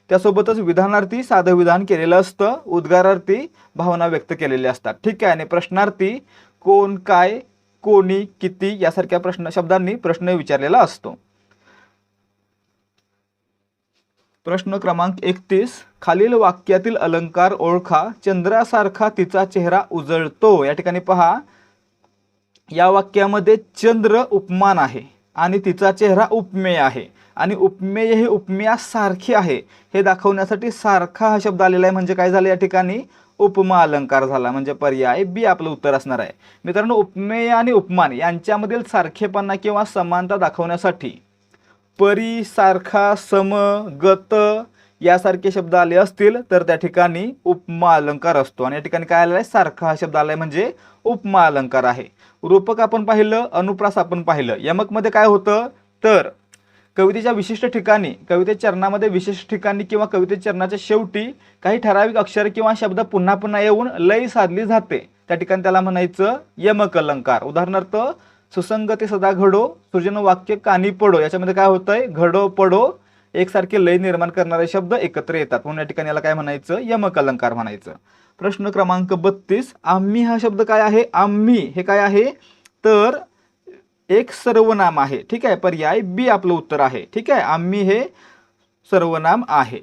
Speaker 1: त्यासोबतच विधानार्थी साधं विधान केलेलं असतं. उद्गारार्थी भावना व्यक्त केलेल्या असतात. ठीक आहे. आणि प्रश्नार्थी कोण, काय, कोणी, किती यासारख्या शब्दांनी प्रश्न विचारलेला असतो. प्रश्न क्रमांक 31. खालील वाक्यातील अलंकार ओळखा. चंद्रासारखा तिचा चेहरा उजळतो. या ठिकाणी पहा, या वाक्यामध्ये चंद्र उपमान आहे आणि तिचा चेहरा उपमेय आहे. आणि उपमेय हे उपमेयासारखे आहे हे दाखवण्यासाठी सारखा हा शब्द आलेला आहे. म्हणजे काय झालं? या ठिकाणी उपमा अलंकार झाला. म्हणजे पर्याय बी आपलं उत्तर असणार आहे. मित्रांनो, उपमेय आणि उपमान यांच्यामधील सारखेपणा किंवा समानता दाखवण्यासाठी परी, सारखा, सम, गत यासारखे शब्द आले असतील तर त्या ठिकाणी उपमा अलंकार असतो. आणि या ठिकाणी काय आलेला आहे? सारखा हा शब्द आलाय म्हणजे उपमा अलंकार आहे. रूपक आपण पाहिलं, अनुप्रास आपण पाहिलं. यमकमध्ये काय होतं? तर कवितेच्या विशिष्ट ठिकाणी, कविते चरणामध्ये विशिष्ट ठिकाणी किंवा कविते चरणाच्या शेवटी काही ठराविक अक्षर किंवा शब्द पुन्हा पुन्हा येऊन लय साधली जाते. त्या ठिकाणी त्याला म्हणायचं यमक अलंकार. उदाहरणार्थ, सुसंगती सदा घडो, सृजन वाक्य कानी पडो. याच्यामध्ये काय होतंय? घडो, पडो एकसारखे लय निर्माण करणारे शब्द एकत्र येतात. म्हणून या ठिकाणी याला काय म्हणायचं? यमक अलंकार म्हणायचं. प्रश्न क्रमांक 32. आम्ही हा शब्द काय आहे? आम्ही हे काय आहे? तर एक सर्वनाम आहे. ठीक आहे. पर्याय बी आपलं उत्तर आहे. ठीक आहे. आम्ही हे सर्वनाम आहे.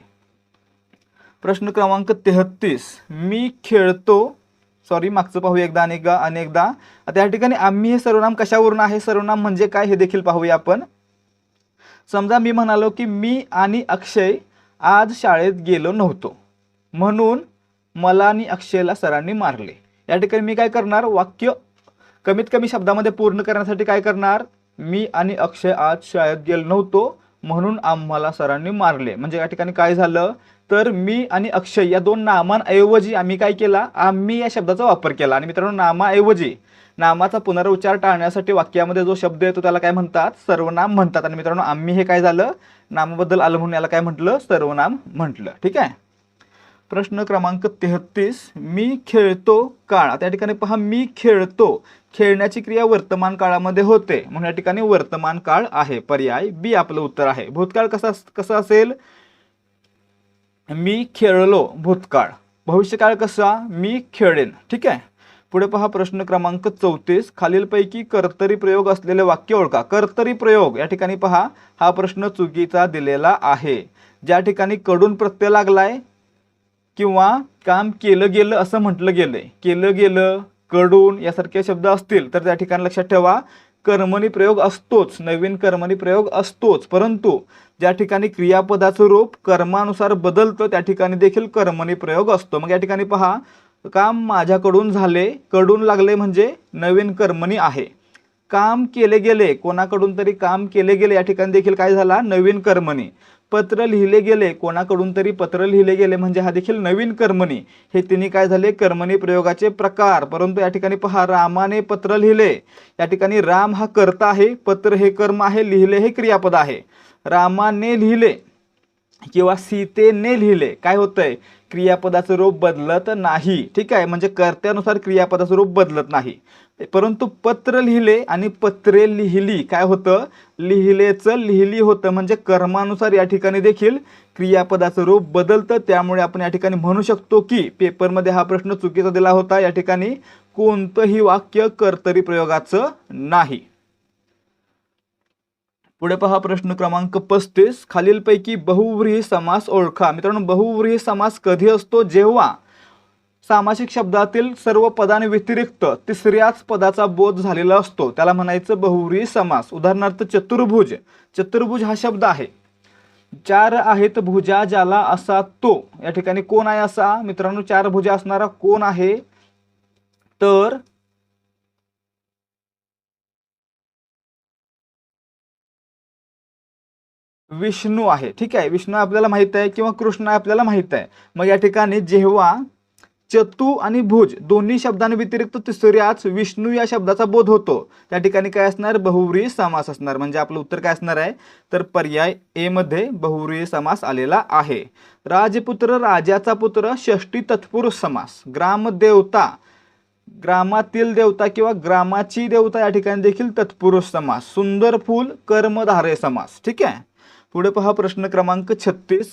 Speaker 1: प्रश्न क्रमांक 33. मी खेळतो. सॉरी, मागचं पाहूया एकदा अनेकदा. आता या ठिकाणी आम्ही हे सर्वनाम कशावरून आहे? सर्वनाम म्हणजे काय हे देखील पाहूया आपण. समजा मी म्हणालो की मी आणि अक्षय आज शाळेत गेलो नव्हतो म्हणून मला आणि अक्षयला सरांनी मारले. या ठिकाणी मी काय करणार? वाक्य कमीत कमी शब्दामध्ये पूर्ण करण्यासाठी काय करणार? मी आणि अक्षय आज शाळेत गेलो नव्हतो म्हणून आम्हाला सरांनी मारले. म्हणजे या ठिकाणी काय झालं? तर मी आणि अक्षय या दोन नामांऐवजी आम्ही काय केला? आम्ही या शब्दाचा वापर केला. आणि मित्रांनो, नामाऐवजी नामाचा पुनरुच्चार टाळण्यासाठी वाक्यामध्ये जो शब्द येतो त्याला काय म्हणतात? सर्वनाम म्हणतात. आणि मित्रांनो, आम्ही हे काय झालं? नामाबद्दल आलं म्हणून याला काय म्हटलं? सर्वनाम म्हटलं. ठीक आहे. प्रश्न क्रमांक 33. मी खेळतो काळ. त्या ठिकाणी पहा, मी खेळतो खेळण्याची क्रिया वर्तमान काळामध्ये होते म्हणून या ठिकाणी वर्तमान काळ आहे. पर्याय बी आपलं उत्तर आहे. भूतकाळ कसा असेल? मी खेळलो भूतकाळ. भविष्यकाळ कसा? मी खेळेन. ठीक आहे. पुढे पहा प्रश्न क्रमांक 34. खालीलपैकी कर्तरी प्रयोग असलेले वाक्य ओळखा. कर्तरी प्रयोग या ठिकाणी पहा, हा प्रश्न चुकीचा दिलेला आहे. ज्या ठिकाणी कडून प्रत्यय लागलाय किंवा काम केलं गेलं असं म्हटलं गेलंय, केलं गेलं, कडून यासारखे शब्द असतील तर त्या ठिकाणी लक्षात ठेवा कर्मणी प्रयोग असतोच. नवीन कर्मणी प्रयोग असतोच. परंतु ज्या ठिकाणी क्रियापदाचं रूप कर्मानुसार बदलतं त्या ठिकाणी देखील कर्मणी प्रयोग असतो. मग या ठिकाणी पहा, काम माझ्याकडून झाले, कडून लागले म्हणजे नवीन कर्मणी आहे. काम केले गेले, कोणाकडून तरी काम केले गेले, या ठिकाणी देखील काय झाला? नवीन कर्मणी. पत्र लिहिले गेले, कोणाकडून तरी पत्र लिहिले गेले म्हणजे हा देखील नवीन कर्मणी. हे तिन्ही काय झाले? कर्मणी प्रयोगाचे प्रकार. परंतु या ठिकाणी पहा, रामाने पत्र लिहिले. या ठिकाणी राम हा कर्ता आहे, पत्र हे कर्म आहे, लिहिले हे क्रियापद आहे. रामाने लिहिले किंवा सीतेने लिहिले काय होतंय? क्रियापदाचं रूप बदलत नाही. ठीक आहे. म्हणजे कर्त्यानुसार क्रियापदाचं रूप बदलत नाही. परंतु पत्र लिहिले आणि पत्रे लिहिली काय होतं? लिहिलेचं लिहिली होतं. म्हणजे कर्मानुसार या ठिकाणी देखील क्रियापदाचं रूप बदलतं. त्यामुळे आपण या ठिकाणी म्हणू शकतो की पेपरमध्ये हा प्रश्न चुकीचा दिला होता. या ठिकाणी कोणतंही वाक्य कर्तरी प्रयोगाचं नाही. पुढे पहा प्रश्न क्रमांक 35. खालीलपैकी बहुव्रीही समास ओळखा. मित्रांनो, बहुव्रीही समास कधी असतो? जेव्हा सामासिक शब्दातील सर्व पदांव्यतिरिक्त तिसऱ्याच पदाचा बोध झालेला असतो, त्याला म्हणायचं बहुव्रीही समास. उदाहरणार्थ चतुर्भुज. चतुर्भुज हा शब्द आहे. चार आहेत भुजा ज्याला असा तो. या ठिकाणी कोण आहे असा? मित्रांनो, चार भुजा असणारा कोण आहे? तर विष्णू आहे. ठीक आहे, विष्णू आपल्याला माहित आहे किंवा कृष्ण आपल्याला माहित आहे. मग या ठिकाणी जेव्हा चतु आणि भुज दोन्ही शब्दांव्यतिरिक्त तिसऱ्याच विष्णू या शब्दाचा बोध होतो, त्या ठिकाणी काय असणार? बहुव्रीही समास असणार. म्हणजे आपलं उत्तर काय असणार आहे? तर पर्याय ए मध्ये बहुव्रीही समास आलेला आहे. राजपुत्र, राजाचा पुत्र, षष्टी तत्पुरुष समास. ग्रामदेवता, ग्रामातील देवता किंवा ग्रामाची देवता या ठिकाणी देखील तत्पुरुष समास. सुंदर फूल, कर्मधारय समास. ठीक आहे. पुढे पहा प्रश्न क्रमांक 36.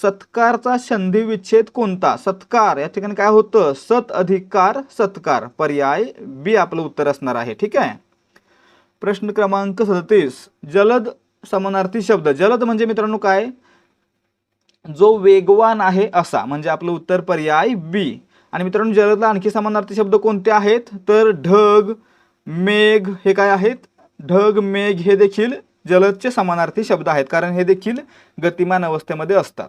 Speaker 1: सत्कारचा संधी विच्छेद कोणता? सत्कार या ठिकाणी काय होतं? सत अधिकार सत्कार. पर्याय बी आपलं उत्तर असणार आहे. ठीक आहे. प्रश्न क्रमांक 37. जलद समानार्थी शब्द. जलद म्हणजे मित्रांनो काय? जो वेगवान आहे असा. म्हणजे आपलं उत्तर पर्याय बी. आणि मित्रांनो, जलदला आणखी समानार्थी शब्द कोणते आहेत? तर ढग, मेघ हे काय आहेत? ढग, मेघ हे देखील जलदचे समानार्थी शब्द आहेत, कारण हे देखील गतिमान अवस्थेमध्ये असतात.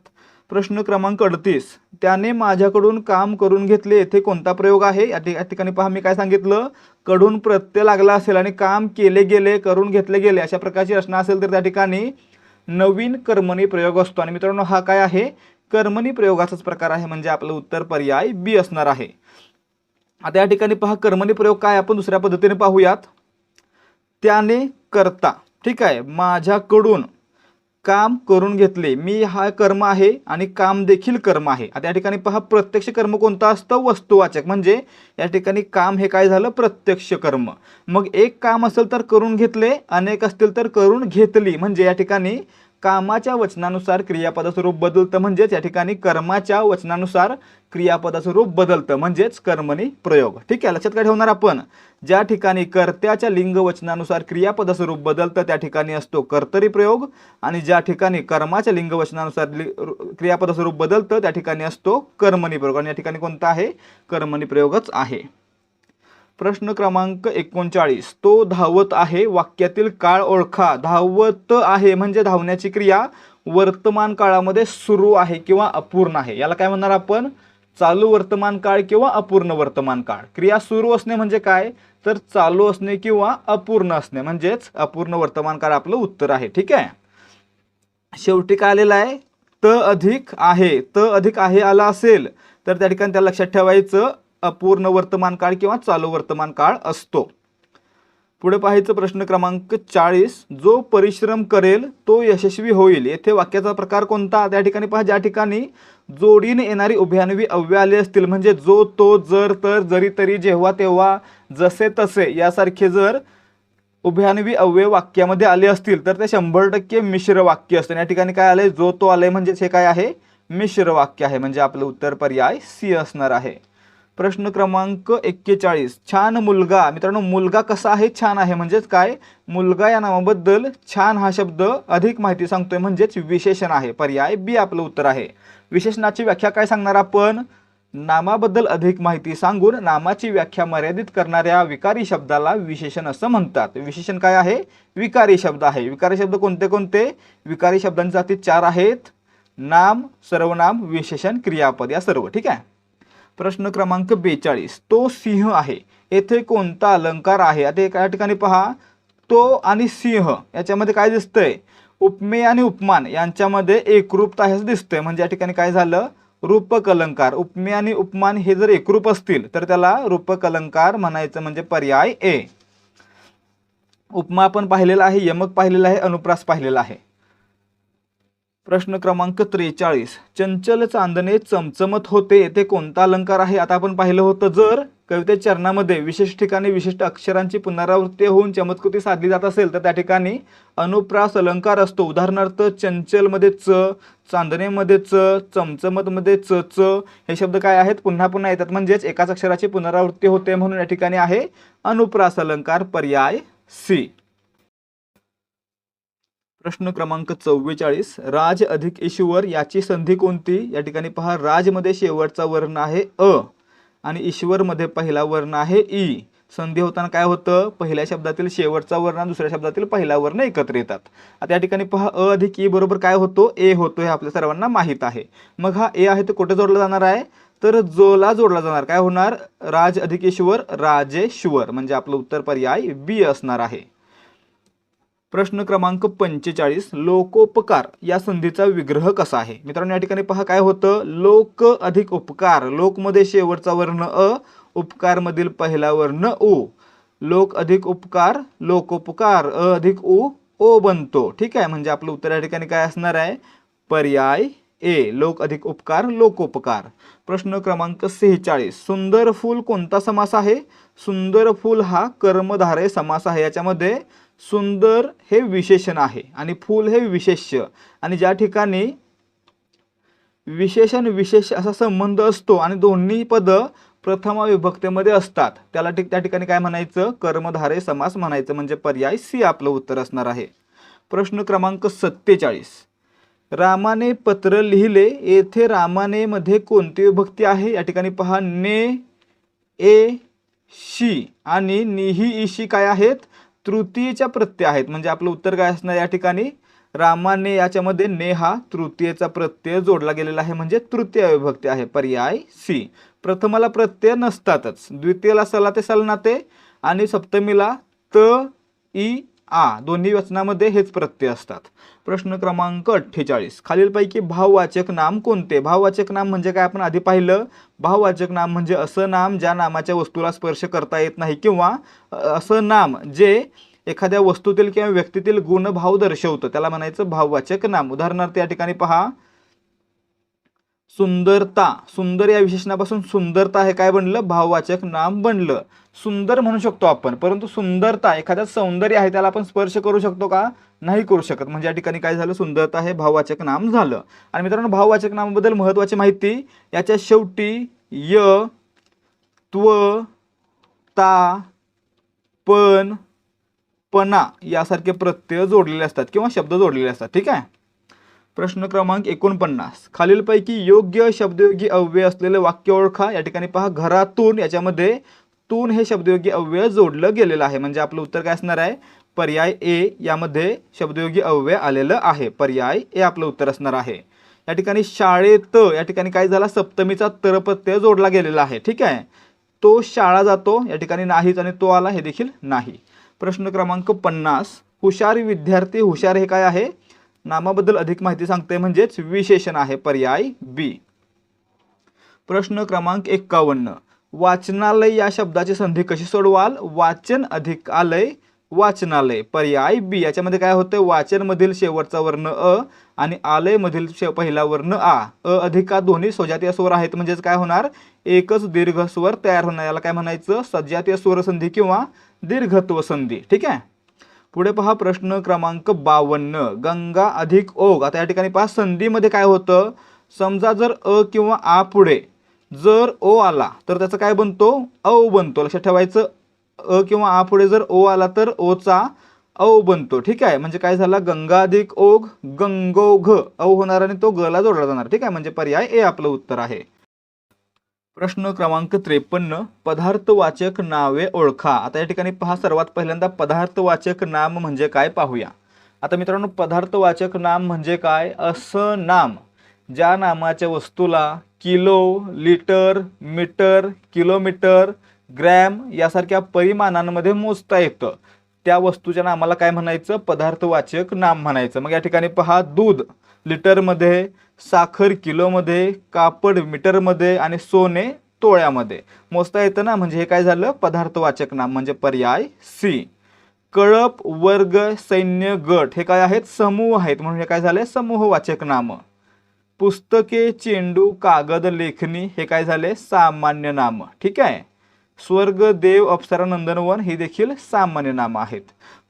Speaker 1: प्रश्न क्रमांक 38. त्याने माझ्याकडून काम करून घेतले. येथे कोणता प्रयोग आहे? या ठिकाणी पहा, मी काय सांगितलं? कडून प्रत्यय लागला असेल आणि काम केले गेले, करून घेतले गेले अशा प्रकारची रचना असेल तर त्या ठिकाणी नवीन कर्मणी प्रयोग असतो. आणि मित्रांनो, हा काय आहे? कर्मणी प्रयोगाचाच प्रकार आहे. म्हणजे आपलं उत्तर पर्याय बी असणार आहे. आता या ठिकाणी पहा, कर्मणी प्रयोग काय आपण दुसऱ्या पद्धतीने पाहूयात. त्याने करता. ठीक आहे, माझ्याकडून काम करून घेतले. मी हा कर्म आहे आणि काम देखील कर्म आहे. आता या ठिकाणी पहा, प्रत्यक्ष कर्म कोणतं असतं? वस्तुवाचक. म्हणजे या ठिकाणी काम हे काय झालं? प्रत्यक्ष कर्म. मग एक काम असेल तर करून घेतले, अनेक असतील तर करून घेतली. म्हणजे या ठिकाणी कामाच्या वचनानुसार क्रियापदाचं रूप बदलतं. म्हणजेच या ठिकाणी कर्माच्या वचनानुसार क्रियापदाचं रूप बदलतं. म्हणजेच कर्मणी प्रयोग. ठीक आहे, लक्षात काय ठेवणार आपण? ज्या ठिकाणी कर्त्याच्या लिंग वचनानुसार क्रियापदाचं रूप बदलतं त्या ठिकाणी असतो कर्तरी प्रयोग, आणि ज्या ठिकाणी कर्माच्या लिंग वचनानुसार क्रियापदाचं रूप बदलतं त्या ठिकाणी असतो कर्मणी प्रयोग. आणि या ठिकाणी कोणता आहे? कर्मणी प्रयोगच आहे. प्रश्न क्रमांक 39. तो धावत आहे. वाक्यातील काळ ओळखा. धावत आहे म्हणजे धावण्याची क्रिया वर्तमान काळामध्ये सुरू आहे किंवा अपूर्ण आहे. याला काय म्हणणार आपण? चालू वर्तमान काळ किंवा अपूर्ण वर्तमान काळ. क्रिया सुरू असणे म्हणजे काय? तर चालू असणे किंवा अपूर्ण असणे. म्हणजेच अपूर्ण वर्तमान काळ आपलं उत्तर आहे. ठीक आहे. शेवटी काय आलेलं आहे? त अधिक आहे. त अधिक आहे आला असेल तर त्या ठिकाणी त्याला लक्षात ठेवायचं अपूर्ण वर्तमान काळ किंवा चालू वर्तमान काळ असतो. पुढे पाहायचं प्रश्न क्रमांक 40. जो परिश्रम करेल तो यशस्वी होईल. येथे वाक्याचा प्रकार कोणता? त्या ठिकाणी पहा, ज्या ठिकाणी जोडीने येणारी उभयान्वी अव्यय आले असतील, म्हणजे जो, तो, जर, तर, जरी, तरी, जेव्हा, तेव्हा, जसे, तसे यासारखे जर उभयान्वी अव्यय वाक्यामध्ये आले असतील तर ते 100% मिश्र वाक्य असतं. या ठिकाणी काय आलंय? जो, तो आलंय म्हणजे हे काय आहे? मिश्र वाक्य आहे. म्हणजे आपलं उत्तर पर्याय सी असणार आहे. प्रश्न क्रमांक 41. छान मुलगा. मित्रांनो, मुलगा कसा आहे? छान आहे. म्हणजेच काय? मुलगा या नामाबद्दल छान हा शब्द अधिक माहिती सांगतोय. म्हणजेच विशेषण आहे. पर्याय बी आपलं उत्तर आहे. विशेषणाची व्याख्या काय सांगणार आपण? नामाबद्दल अधिक माहिती सांगून नामाची व्याख्या मर्यादित करणाऱ्या विकारी शब्दाला विशेषण असं म्हणतात. विशेषण काय आहे? विकारी शब्द आहे. विकारी शब्द कोणते कोणते? विकारी शब्दांच्या जाती 4 आहेत. नाम, सर्वनाम, विशेषण, क्रियापद या सर्व. ठीक आहे. प्रश्न क्रमांक 42. तो सिंह आहे. येथे कोणता अलंकार आहे? आता या ठिकाणी पहा, तो आणि सिंह याच्यामध्ये काय दिसतंय? उपमेय आणि उपमान यांच्यामध्ये एकरूपता आहे असं दिसतंय. म्हणजे या ठिकाणी काय झालं? रूपक अलंकार. उपमेय आणि उपमान हे जर एकरूप असतील तर त्याला रूपक अलंकार म्हणायचं. म्हणजे पर्याय ए. उपमा आपण पाहिलेला आहे, यमक पाहिलेला आहे, अनुप्रास पाहिलेला आहे. प्रश्न क्रमांक 43. चंचल चांदणे चमचमत होते. येथे कोणता अलंकार आहे? आता आपण पाहिलं होतं, जर कवितेच्या चरणामध्ये विशेष ठिकाणी विशिष्ट अक्षरांची पुनरावृत्ती होऊन चमत्कृती साधली जात असेल तर त्या ठिकाणी अनुप्रास अलंकार असतो. उदाहरणार्थ चंचल मध्ये च, चांदणे मध्ये च, चमचमत मध्ये च च हे शब्द काय आहेत? पुन्हा पुन्हा येतात. म्हणजेच एकाच अक्षराची पुनरावृत्ती होते म्हणून या ठिकाणी आहे अनुप्रास अलंकार. पर्याय सी. प्रश्न क्रमांक 44, राज अधिक ईश्वर याची संधी कोणती? या ठिकाणी पहा, राजमध्ये शेवटचा वर्ण आहे अ आणि ईश्वरमध्ये पहिला वर्ण आहे ई. संधी होताना काय होतं? पहिल्या शब्दातील शेवटचा वर्ण आणि दुसऱ्या शब्दातील पहिला वर्ण एकत्र येतात. आता या ठिकाणी पहा, अ अधिक ई बरोबर काय होतो? ए होतो, हे आपल्या सर्वांना माहीत आहे. मग हा ए आहे तो कुठे जोडला जाणार आहे? तर जोला जोडला जाणार. काय होणार? राज अधिक ईश्वर राजेश्वर, म्हणजे आपलं उत्तर पर्याय बी असणार आहे. प्रश्न क्रमांक 45, लोकोपकार या संधीचा विग्रह कसा आहे? मित्रांनो, या ठिकाणी पहा काय होतं? लोक अधिक उपकार, लोकमध्ये शेवटचा वर्ण अ, उपकार मधील पहिला वर्ण उ. लोक अधिक उपकार लोकोपकार, अ अधिक उ ओ बनतो. ठीक आहे, म्हणजे आपलं उत्तर या ठिकाणी काय असणार आहे? पर्याय ए, लोक अधिक उपकार लोकोपकार. प्रश्न क्रमांक 46, सुंदर फूल कोणता समास आहे? सुंदर फूल हा कर्मधारय समास आहे. याच्यामध्ये सुंदर हे विशेषण आहे आणि फूल हे विशेष्य, आणि ज्या ठिकाणी विशेषण विशेष असा संबंध असतो आणि दोन्ही पद प्रथमा विभक्तीमध्ये असतात त्याला त्या ठिकाणी काय म्हणायचं? कर्मधारय समास म्हणायचं, म्हणजे पर्याय सी आपलं उत्तर असणार आहे. प्रश्न क्रमांक 47, रामाने पत्र लिहिले, येथे रामाने मध्ये कोणती विभक्ती आहे? या ठिकाणी पहा, ने ए शी आणि निही ईशी काय आहेत? तृतीयेच्या प्रत्यय आहेत, म्हणजे आपलं उत्तर काय असणार या ठिकाणी? रामाने याच्यामध्ये ने हा तृतीयेचा प्रत्यय जोडला गेलेला आहे, म्हणजे तृतीय विभक्ती आहे, पर्याय सी. प्रथमाला प्रत्यय नसतातच, द्वितीयला सला ते सलनाते आणि सप्तमीला त ई आ दोन्ही वचनामध्ये हेच प्रत्यय असतात. प्रश्न क्रमांक 48, खालीलपैकी भाववाचक नाम कोणते? भाववाचक नाम म्हणजे काय आपण आधी पाहिलं. भाववाचक नाम म्हणजे असं नाम ज्या नामाच्या वस्तूला स्पर्श करता येत नाही, किंवा असं नाम जे एखाद्या वस्तूतील किंवा व्यक्तीतील गुणभाव दर्शवतं, त्याला म्हणायचं भाववाचक नाम. उदाहरणार्थ या ठिकाणी पहा, सुंदरता, सुंदर या विशेषणापासून सुंदरता हे काय बनलं? भाववाचक नाम बनलं. सुंदर म्हणू शकतो आपण, परंतु सुंदरता एखाद्या सौंदर्य आहे त्याला आपण स्पर्श करू शकतो का? नाही करू शकत, म्हणजे या ठिकाणी काय झालं? सुंदरता हे भाववाचक नाम झालं. आणि मित्रांनो, भाववाचक नामाबद्दल महत्त्वाची माहिती, याच्या शेवटी य, त्व, ता, पण, पणा यासारखे प्रत्यय जोडलेले असतात किंवा शब्द जोडलेले असतात. ठीक आहे. प्रश्न क्रमांक 49, खालीलपैकी योग्य शब्दयोगी अव्यय असलेले वाक्य ओळखा. या ठिकाणी पहा, घरातून याच्यामध्ये तून हे शब्दयोगी अव्यय जोडलं गेलेलं आहे, म्हणजे आपलं उत्तर काय असणार आहे? पर्याय ए, यामध्ये शब्दयोगी अव्यय आलेलं आहे, पर्याय ए आपलं उत्तर असणार आहे. या ठिकाणी शाळेत या ठिकाणी काय झाला? सप्तमीचा तर प्रत्यय जोडला गेलेला आहे. ठीक आहे, तो शाळा जातो या ठिकाणी नाहीच आणि तो आला हे देखील नाही. प्रश्न क्रमांक 50, हुशार विद्यार्थी, हुशार हे काय आहे? नामाबद्दल अधिक माहिती सांगते, म्हणजेच विशेषण आहे, पर्याय बी. प्रश्न क्रमांक 51, वाचनालय या शब्दाची संधी कशी सोडवाल? वाचन अधिक आलय वाचनालय, पर्याय बी. याच्यामध्ये काय होतं? वाचन मधील शेवटचा वर्ण अ आणि आलय मधील पहिला वर्ण आ. अ अधिक आ दोन्ही सजातीय स्वर आहेत, म्हणजेच काय होणार? एकच दीर्घ स्वर तयार होणार, याला काय म्हणायचं? सजातीय स्वर संधी किंवा दीर्घत्व संधी. ठीक आहे. पुढे पहा, प्रश्न क्रमांक 52, गंगा अधिक ओघ. आता या ठिकाणी पहा, संधीमध्ये काय होतं? समजा जर अ किंवा आ पुढे जर ओ आला तर त्याचा काय बनतो? औ बनतो. लक्षात ठेवायचं, अ किंवा आ पुढे जर ओ आला तर ओचा औ बनतो. ठीक आहे, म्हणजे काय झाला? गंगा अधिक ओघ गंगोघ, औ होणार आणि तो ग ला जोडला जाणार. ठीक आहे, म्हणजे पर्याय ए आपलं उत्तर आहे. प्रश्न क्रमांक 53, पदार्थवाचक नावे ओळखा. आता या ठिकाणी पहा, सर्वात पहिल्यांदा पदार्थवाचक नाम म्हणजे काय पाहूया. आता मित्रांनो, पदार्थवाचक नाम म्हणजे काय? असं नाम ज्या नामाच्या वस्तूला kilo, litre, metre, kilometre, gram यासारख्या परिमाणांमध्ये मोजता येतं, त्या वस्तूच्या नामाला काय म्हणायचं? पदार्थवाचक नाम म्हणायचं. मग या ठिकाणी पहा, दूध लिटरमध्ये, साखर किलोमध्ये, कापड मीटरमध्ये आणि सोने तोळ्यामध्ये मोजता येतं ना, म्हणजे हे काय झालं? पदार्थवाचक नाम, म्हणजे पर्याय सी. कळप, वर्ग, सैन्य, गट हे काय आहेत? समूह आहेत, म्हणून हे काय झाले? समूहवाचक नाम. पुस्तके, चेंडू, कागद, लेखणी हे काय झाले? सामान्य नाम. ठीक आहे. स्वर्ग, देव, अप्सरा, नंदनवन ही देखील सामान्य नाम आहेत.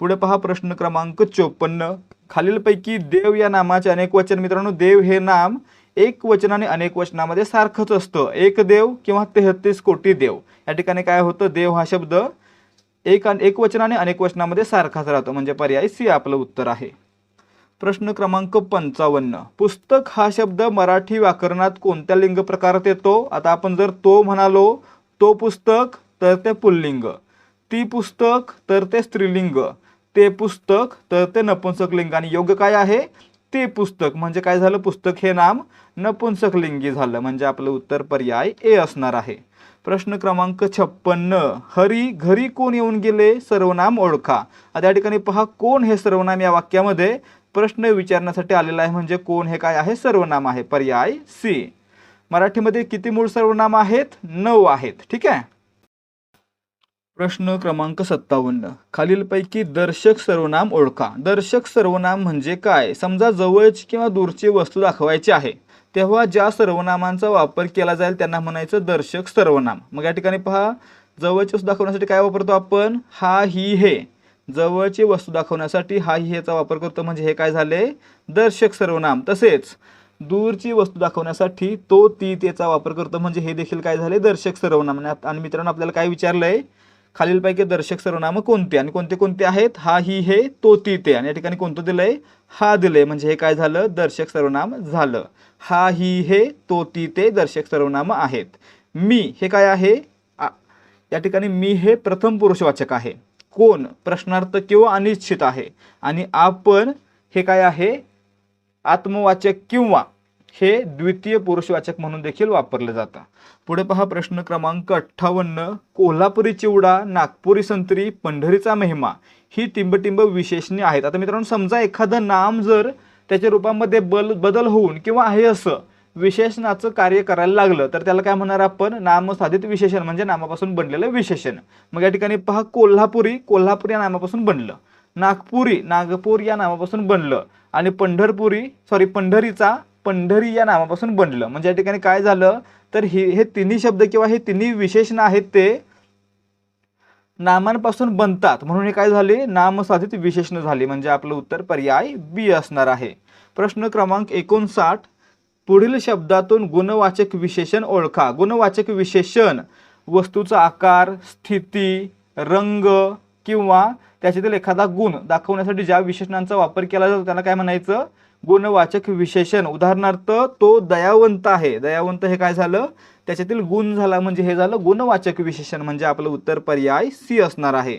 Speaker 1: पुढे पहा, प्रश्न क्रमांक 54, खालीलपैकी देव या नामाचे अनेक वचन. मित्रांनो, देव हे नाम एक वचन आणि अनेक वचनामध्ये सारखंच असतं. एक देव किंवा 33 कोटी देव, या ठिकाणी काय होतं? देव हा शब्द एक वचन आणि अनेक वचनामध्ये सारखाच राहतो, म्हणजे पर्याय सी आपलं उत्तर आहे. प्रश्न क्रमांक 55, पुस्तक हा शब्द मराठी व्याकरणात कोणत्या लिंग प्रकारात येतो? आता आपण जर तो म्हणालो, तो पुस्तक तर ते पुल्लिंग, ती पुस्तक तर ते स्त्रीलिंग, ते पुस्तक तर ते नपुंसकलिंग, आणि योग्य काय आहे? ते पुस्तक. म्हणजे काय झालं? पुस्तक हे नाम नपुंसकलिंगी झालं, म्हणजे आपलं उत्तर पर्याय ए असणार आहे. प्रश्न क्रमांक 56, हरी घरी कोण येऊन गेले? सर्वनाम ओळखा. आता या ठिकाणी पहा, कोण हे सर्वनाम या वाक्यामध्ये प्रश्न विचारण्यासाठी आलेला आहे, म्हणजे कोण हे काय आहे? सर्वनाम आहे. पर्याय सी. मराठीमध्ये किती मूळ सर्वनाम आहेत? 9 आहेत. ठीक आहे. प्रश्न क्रमांक 57, खालीलपैकी दर्शक सर्वनाम ओळखा. दर्शक सर्वनाम म्हणजे काय? समजा जवळची किंवा दूरची वस्तू दाखवायची आहे, तेव्हा ज्या सर्वनामांचा वापर केला जाईल त्यांना म्हणायचं दर्शक सर्वनाम. मग या ठिकाणी पहा, जवळची वस्तू दाखवण्यासाठी काय वापरतो आपण? हा, ही, हे. जवळची वस्तू दाखवण्यासाठी हा, ही, हेचा वापर करतो, म्हणजे हे काय झाले? दर्शक सर्वनाम. तसेच दूरची वस्तू दाखवण्यासाठी तो, ती, तेचा वापर करतो, म्हणजे हे देखील काय झाले? दर्शक सर्वनाम. आणि मित्रांनो, आपल्याला काय विचारलंय? खालीलपैकी दर्शक सर्वनाम कोणते आणि कोणते कोणते आहेत? हा, ही, हे, तो, ती, ते. आणि या ठिकाणी कोणतं दिलंय? हा दिलंय, म्हणजे हे काय झालं? दर्शक सर्वनाम झालं. हा, ही, हे, तो, ती, ते दर्शक सर्वनाम आहेत. मी हे काय आहे? या ठिकाणी मी हे प्रथम पुरुषवाचक आहे. कोण प्रश्नार्थ किंवा अनिश्चित आहे. आणि आपण हे काय आहे? आत्मवाचक किंवा हे द्वितीय पुरुषवाचक म्हणून देखील वापरलं जातं. पुढे पहा, प्रश्न क्रमांक 58, कोल्हापुरी चिवडा, नागपुरी संत्री, पंढरीचा महिमा ही टिंबटिंब विशेषणे आहेत. आता मित्रांनो, समजा एखादं नाम जर त्याच्या रूपामध्ये बदल होऊन किंवा आहे असं विशेषणाचं कार्य करायला लागलं तर त्याला काय म्हणणार आपण? नामसाधित विशेषण, म्हणजे नामापासून बनलेलं विशेषण. मग या ठिकाणी पहा, कोल्हापुरी, कोल्हापूर या नामापासून बनलं. नागपुरी, नागपूर या नामापासून बनलं. आणि पंढरीचा, पंढरी या नामापासून बनलं. म्हणजे या ठिकाणी काय झालं? तर हे तिन्ही शब्द किंवा हे तिन्ही विशेषण आहेत ते नामांपासून बनतात, म्हणून हे काय झाले? नामसाधित विशेषण झाले, म्हणजे आपलं उत्तर पर्याय बी असणार आहे. प्रश्न क्रमांक 59, पुढील शब्दातून गुणवाचक विशेषण ओळखा. गुणवाचक विशेषण वस्तूचा आकार, स्थिती, रंग किंवा त्याच्यातील एखादा गुण दाखवण्यासाठी ज्या विशेषणांचा वापर केला जातो त्याला काय म्हणायचं? गुणवाचक विशेषण. उदाहरणार्थ, तो दयावंत आहे. दयावंत हे काय झालं? त्याच्यातील गुण झाला, म्हणजे हे झालं गुणवाचक विशेषण, म्हणजे आपलं उत्तर पर्याय सी असणार आहे.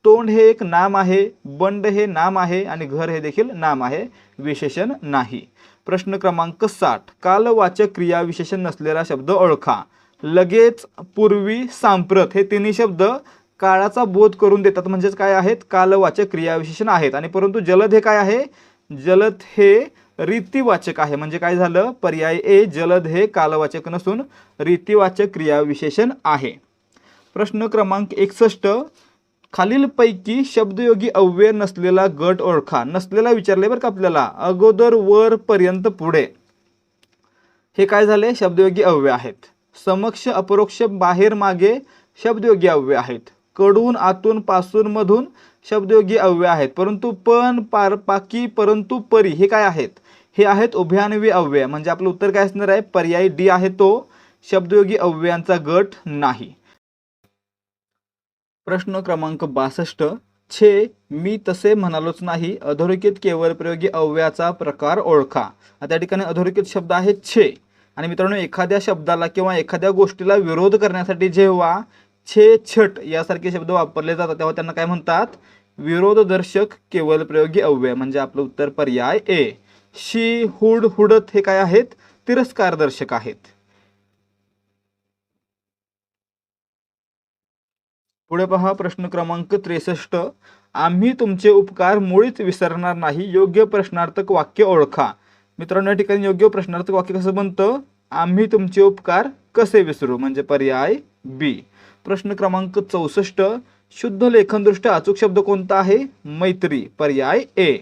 Speaker 1: तोंड हे एक नाम आहे, बंड हे नाम आहे आणि घर हे देखील नाम आहे, विशेषण नाही. प्रश्न क्रमांक 60, कालवाचक क्रियाविशेषण नसलेला शब्द ओळखा. लगेच, पूर्वी, सांप्रत हे तिन्ही शब्द काळाचा बोध करून देतात, म्हणजेच काय आहेत? कालवाचक क्रियाविशेषण आहेत. आणि परंतु जलद हे काय आहे? जलद हे रीतिवाचक आहे, म्हणजे काय झालं? पर्याय ए, जलद हे कालवाचक नसून रीतिवाचक क्रियाविशेषण आहे. प्रश्न क्रमांक 61, खालीलपैकी शब्दयोगी अव्यय नसलेला गट ओळखा. नसलेला विचारले बरं का आपल्याला, अगोदर, वर, पर्यंत, पुढे हे काय झाले? शब्दयोगी अव्यय आहेत. समक्ष, अपरोक्ष, बाहेर, मागे शब्दयोगी अव्यय आहेत. कडून, आतून, पासून, मधून शब्दयोगी अव्यय आहेत. परंतु पण, पार, पाकी, परंतु, परी हे काय आहेत? हे आहेत उभयान्वयी अव्यय, म्हणजे आपलं उत्तर काय असणार आहे? पर्याय डी आहे, तो शब्दयोगी अव्ययांचा गट नाही. प्रश्न क्रमांक 62, छे, मी तसे म्हणालोच नाही, अधोरेखित केवलप्रयोगी अव्ययाचा प्रकार ओळखा. आता या ठिकाणी अधोरेखित शब्द आहे छे. आणि मित्रांनो, एखाद्या शब्दाला किंवा एखाद्या गोष्टीला विरोध करण्यासाठी जेव्हा छे, छट यासारखे शब्द वापरले जातात तेव्हा त्यांना काय म्हणतात? विरोधदर्शक केवलप्रयोगी अव्यय, म्हणजे आपलं उत्तर पर्याय ए. शी, हुड, हुडत हे काय आहेत? तिरस्कारदर्शक आहेत. पुढे पहा, प्रश्न क्रमांक 63, आम्ही तुमचे उपकार मुळीच विसरणार नाही, योग्य प्रश्नार्थक वाक्य ओळखा. मित्रांनो, या ठिकाणी योग्य प्रश्नार्थक वाक्य कसं बनतं? आम्ही तुमचे उपकार कसे विसरू, म्हणजे पर्याय बी. प्रश्न क्रमांक 64, शुद्ध लेखनदृष्ट्या अचूक शब्द कोणता आहे? मैत्री, पर्याय ए.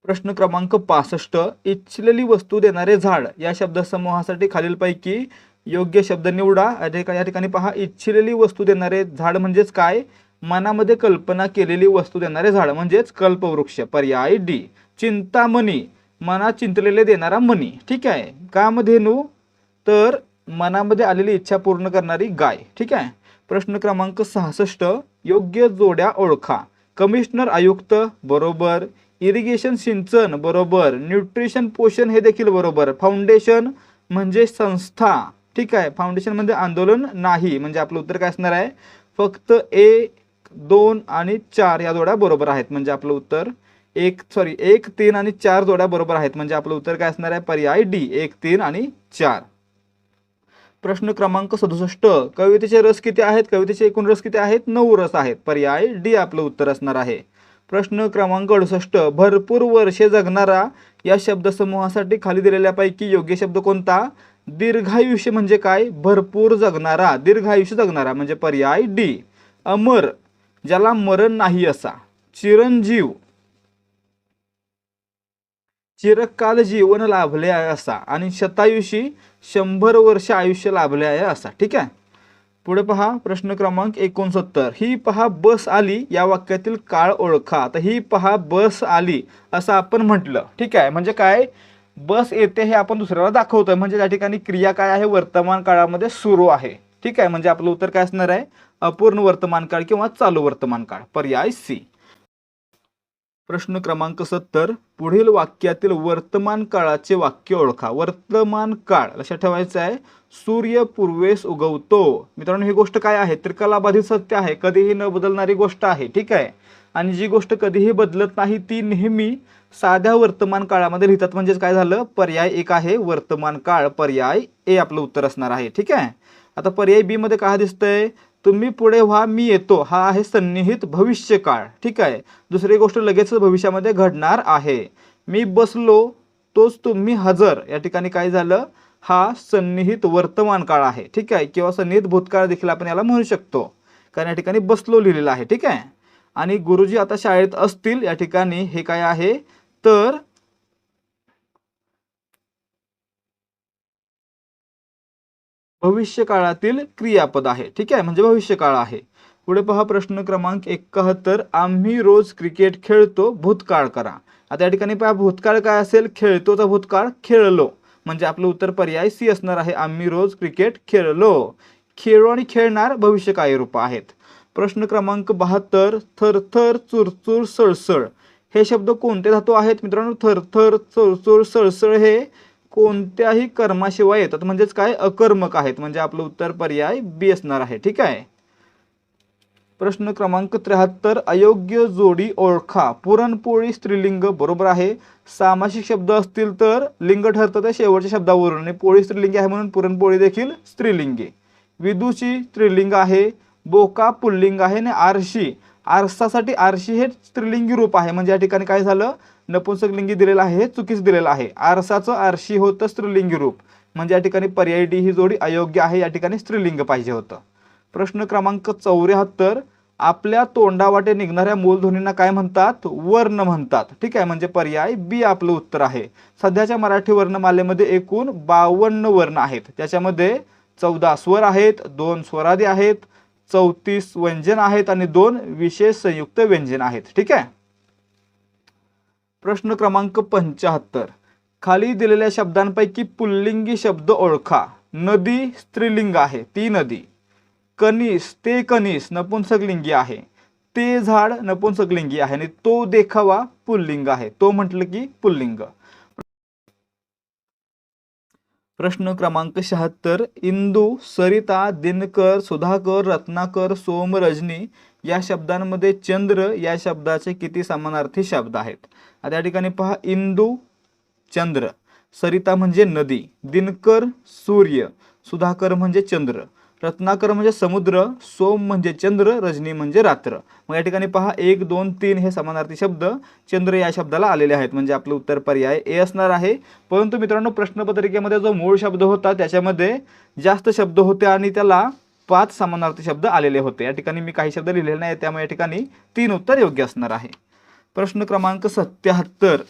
Speaker 1: प्रश्न क्रमांक 65, इच्छिलेली वस्तू देणारे झाड या शब्दसमूहासाठी खालीलपैकी योग्य शब्द निवडा. या ठिकाणी पहा, इच्छिलेली वस्तू देणारे झाड म्हणजेच काय? मनामध्ये कल्पना केलेली वस्तू देणारे झाड म्हणजेच कल्पवृक्ष, पर्याय डी. चिंतामणी, मनात चिंतलेले देणारा मणी. ठीक आहे. कामधेनू, तर मनामध्ये आलेली इच्छा पूर्ण करणारी गाय. ठीक आहे. प्रश्न क्रमांक 66, योग्य जोड्या ओळखा. कमिशनर, आयुक्त, बरोबर. इरिगेशन सिंचन बरोबर, न्यूट्रिशन पोषण हे देखील बरोबर, फाउंडेशन म्हणजे संस्था, ठीक आहे, फाउंडेशन म्हणजे आंदोलन नाही, म्हणजे आपलं उत्तर काय असणार आहे, फक्त 1, 2 आणि 4 या जोड्या बरोबर आहेत, म्हणजे आपलं उत्तर 1, 3 आणि 4 जोड्या बरोबर आहेत, म्हणजे आपलं उत्तर काय असणार आहे, पर्याय डी 1, 3 आणि 4. प्रश्न क्रमांक 67, कवितेचे रस किती आहेत, कवितेचे एकूण रस किती आहेत, 9 रस आहेत, पर्याय डी आपलं उत्तर असणार आहे. प्रश्न क्रमांक 68, भरपूर वर्षे जगणारा या शब्दसमूहासाठी खाली दिलेल्यापैकी योग्य शब्द कोणता, दीर्घायुष्य म्हणजे काय, भरपूर जगणारा, दीर्घायुष्य जगणारा म्हणजे पर्याय डी. अमर, ज्याला मरण नाही असा, चिरंजीव, चिरकाल जीवन लाभले आहे असा, आणि शतायुषी 100 वर्ष आयुष्य लाभले आहे असा, ठीक आहे. पुढे पहा प्रश्न क्रमांक 69, ही पहा बस आली या वाक्यातील काळ ओळखा. आता ही पहा बस आली असं आपण म्हटलं, ठीक आहे, म्हणजे काय, बस येते हे आपण दुसऱ्याला दाखवतोय, म्हणजे त्या ठिकाणी क्रिया काय आहे, वर्तमान काळामध्ये सुरू आहे, ठीक आहे, म्हणजे आपलं उत्तर काय असणार आहे, अपूर्ण वर्तमान काळ किंवा चालू वर्तमान काळ, पर्याय सी. प्रश्न क्रमांक 70, पुढील वाक्यातील वर्तमान काळाचे वाक्य ओळखा. वर्तमान काळ लक्षात ठेवायचं आहे, सूर्य पूर्वेस उगवतो. मित्रांनो ही गोष्ट काय आहे, त्रिकालाबाधित सत्य आहे, कधीही न बदलणारी गोष्ट आहे, ठीक आहे, आणि जी गोष्ट कधीही बदलत नाही ती नेहमी साध्या वर्तमान काळामध्ये लिहितात, म्हणजेच काय झालं, पर्याय 1 आहे वर्तमान काळ, पर्याय ए आपलं उत्तर असणार आहे, ठीक आहे. आता पर्याय बी मध्ये काय दिसतंय, तुम्ही पुढे व्हा मी येतो, हा आहे सन्निहित भविष्यकाळ, ठीक आहे. दुसरी गोष्ट लगेच भविष्यामध्ये घडणार आहे. मी बसलो तोच तुम्ही हजर, या ठिकाणी काय झालं, हा सन्निहित वर्तमान काळ आहे, ठीक आहे, किंवा सन्निहित भूतकाळ देखील आपण याला म्हणू शकतो, कारण या ठिकाणी बसलो लिहिलेलं आहे, ठीक आहे. आणि गुरुजी आता शाळेत असतील, या ठिकाणी हे काय आहे, तर भविष्यकाळातील क्रियापद आहे, ठीक आहे, म्हणजे भविष्यकाळ आहे. पुढे पहा प्रश्न क्रमांक 71, आम्ही रोज क्रिकेट खेळतो, भूतकाळ करा. आता या ठिकाणी पहा भूतकाळ काय असेल, खेळतोचा भूतकाळ खेळलो, म्हणजे आपलं उत्तर पर्याय सी असणार आहे, आम्ही रोज क्रिकेट खेळलो. खेळू आणि खेळणार भविष्यकाळी रूप आहेत. प्रश्न क्रमांक 72, थरथर चुरचूर सळसळ हे शब्द कोणते धातू आहेत मित्रांनो, थरथर चुरचूर सळसळ हे कोणत्याही कर्माशिवाय येतात, म्हणजेच काय, अकर्मक आहेत, म्हणजे आपलं उत्तर पर्याय बी असणार आहे, ठीक आहे. प्रश्न क्रमांक 73, अयोग्य जोडी ओळखा. पुरणपोळी स्त्रीलिंग बरोबर आहे, सामासिक शब्द असतील तर लिंग ठरतं त्या शेवटच्या शब्दावरून, आणि पोळी स्त्रीलिंगी आहे म्हणून पुरणपोळी देखील स्त्रीलिंगी. विदुषी स्त्रीलिंग आहे, बोका पुल्लिंग आहे, आणि आरशी, आरसासाठी आरशी हे स्त्रीलिंगी रूप आहे, म्हणजे या ठिकाणी काय झालं, नपुंसकलिंगी दिलेलं आहे, हे चुकीच दिलेलं आहे. आरसाचं आरशी होतं स्त्रीलिंगी रूप, म्हणजे या ठिकाणी पर्याय डी ही जोडी अयोग्य आहे, या ठिकाणी स्त्रीलिंग पाहिजे होतं. प्रश्न क्रमांक 74, आपल्या तोंडावाटे निघणाऱ्या मूलध्वनींना काय म्हणतात, वर्ण म्हणतात, ठीक आहे, म्हणजे पर्याय बी आपलं उत्तर आहे. सध्याच्या मराठी वर्णमालेमध्ये एकूण 52 वर्ण आहेत, त्याच्यामध्ये 14 स्वर आहेत, 2 स्वरादी आहेत, 34 व्यंजन आहेत, आणि 2 विशेष संयुक्त व्यंजन आहेत, ठीक आहे. प्रश्न क्रमांक 75, खाली दिलेल्या शब्दांपैकी पुल्लिंगी शब्द ओळखा. नदी स्त्रीलिंग आहे, ती नदी. कणीस, ते कणीस नपुंसकलिंगी आहे. ते झाड नपुंसकलिंगी आहे, आणि तो देखावा पुल्लिंग आहे, तो म्हटलं की पुल्लिंग. प्रश्न क्रमांक 76, इंदू, सरिता, दिनकर, सुधाकर, रत्नाकर, सोम, रजनी या शब्दांमध्ये चंद्र या शब्दाचे किती समानार्थी शब्द आहेत. आता या ठिकाणी पहा, इंदू चंद्र, सरिता म्हणजे नदी, दिनकर सूर्य, सुधाकर म्हणजे चंद्र, रत्नाकर म्हणजे समुद्र, सोम म्हणजे चंद्र, रजनी म्हणजे रात्र. मग या ठिकाणी पहा 1, 2, 3 हे समानार्थी शब्द चंद्र या शब्दाला आलेले आहेत, म्हणजे आपलं उत्तर पर्याय ए असणार आहे. परंतु मित्रांनो प्रश्नपत्रिकेमध्ये जो मूळ शब्द होता त्याच्यामध्ये जास्त शब्द होते, आणि त्याला 5 समानार्थी शब्द आलेले होते. या ठिकाणी मी काही शब्द लिहिलेले नाही, त्यामुळे या ठिकाणी 3 उत्तर योग्य असणार आहे. प्रश्न क्रमांक 77,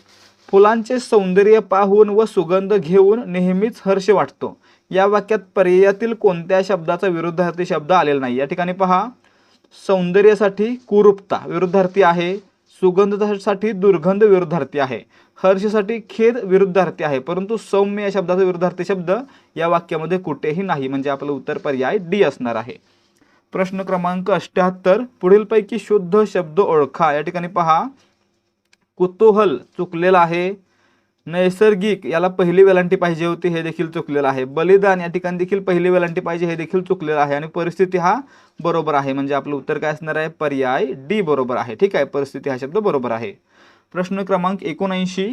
Speaker 1: फुलांचे सौंदर्य पाहून व सुगंध घेऊन नेहमीच हर्ष वाटतो. या वाक्यात पर्यायातील कोणत्या शब्दाचा विरुद्धार्थी शब्द आलेला नाही. या ठिकाणी पहा, सौंदर्यासाठी कुरूपता विरुद्धार्थी आहे, सुगंधासाठी दुर्गंध विरुद्धार्थी आहे, हर्षासाठी खेद विरुद्धार्थी आहे, परंतु सौम्य या शब्दाचा विरुद्धार्थी शब्द या वाक्यामध्ये कुठेही नाही, म्हणजे आपलं उत्तर पर्याय डी असणार आहे. प्रश्न क्रमांक 78, पुढीलपैकी शुद्ध शब्द ओळखा. या ठिकाणी पहा, कुतूहल चुकलेलं आहे. नैसर्गिक याला पहिली वेलांटी पाहिजे होती, हे देखील चुकलेलं आहे. बलिदान या ठिकाणी देखील पहिली वेलांटी पाहिजे, हे देखील चुकलेलं आहे. आणि परिस्थिती हा बरोबर आहे, म्हणजे आपलं उत्तर काय असणार आहे, पर्याय डी बरोबर आहे. ठीक आहे, परिस्थिती हा शब्द बरोबर आहे. प्रश्न क्रमांक 79,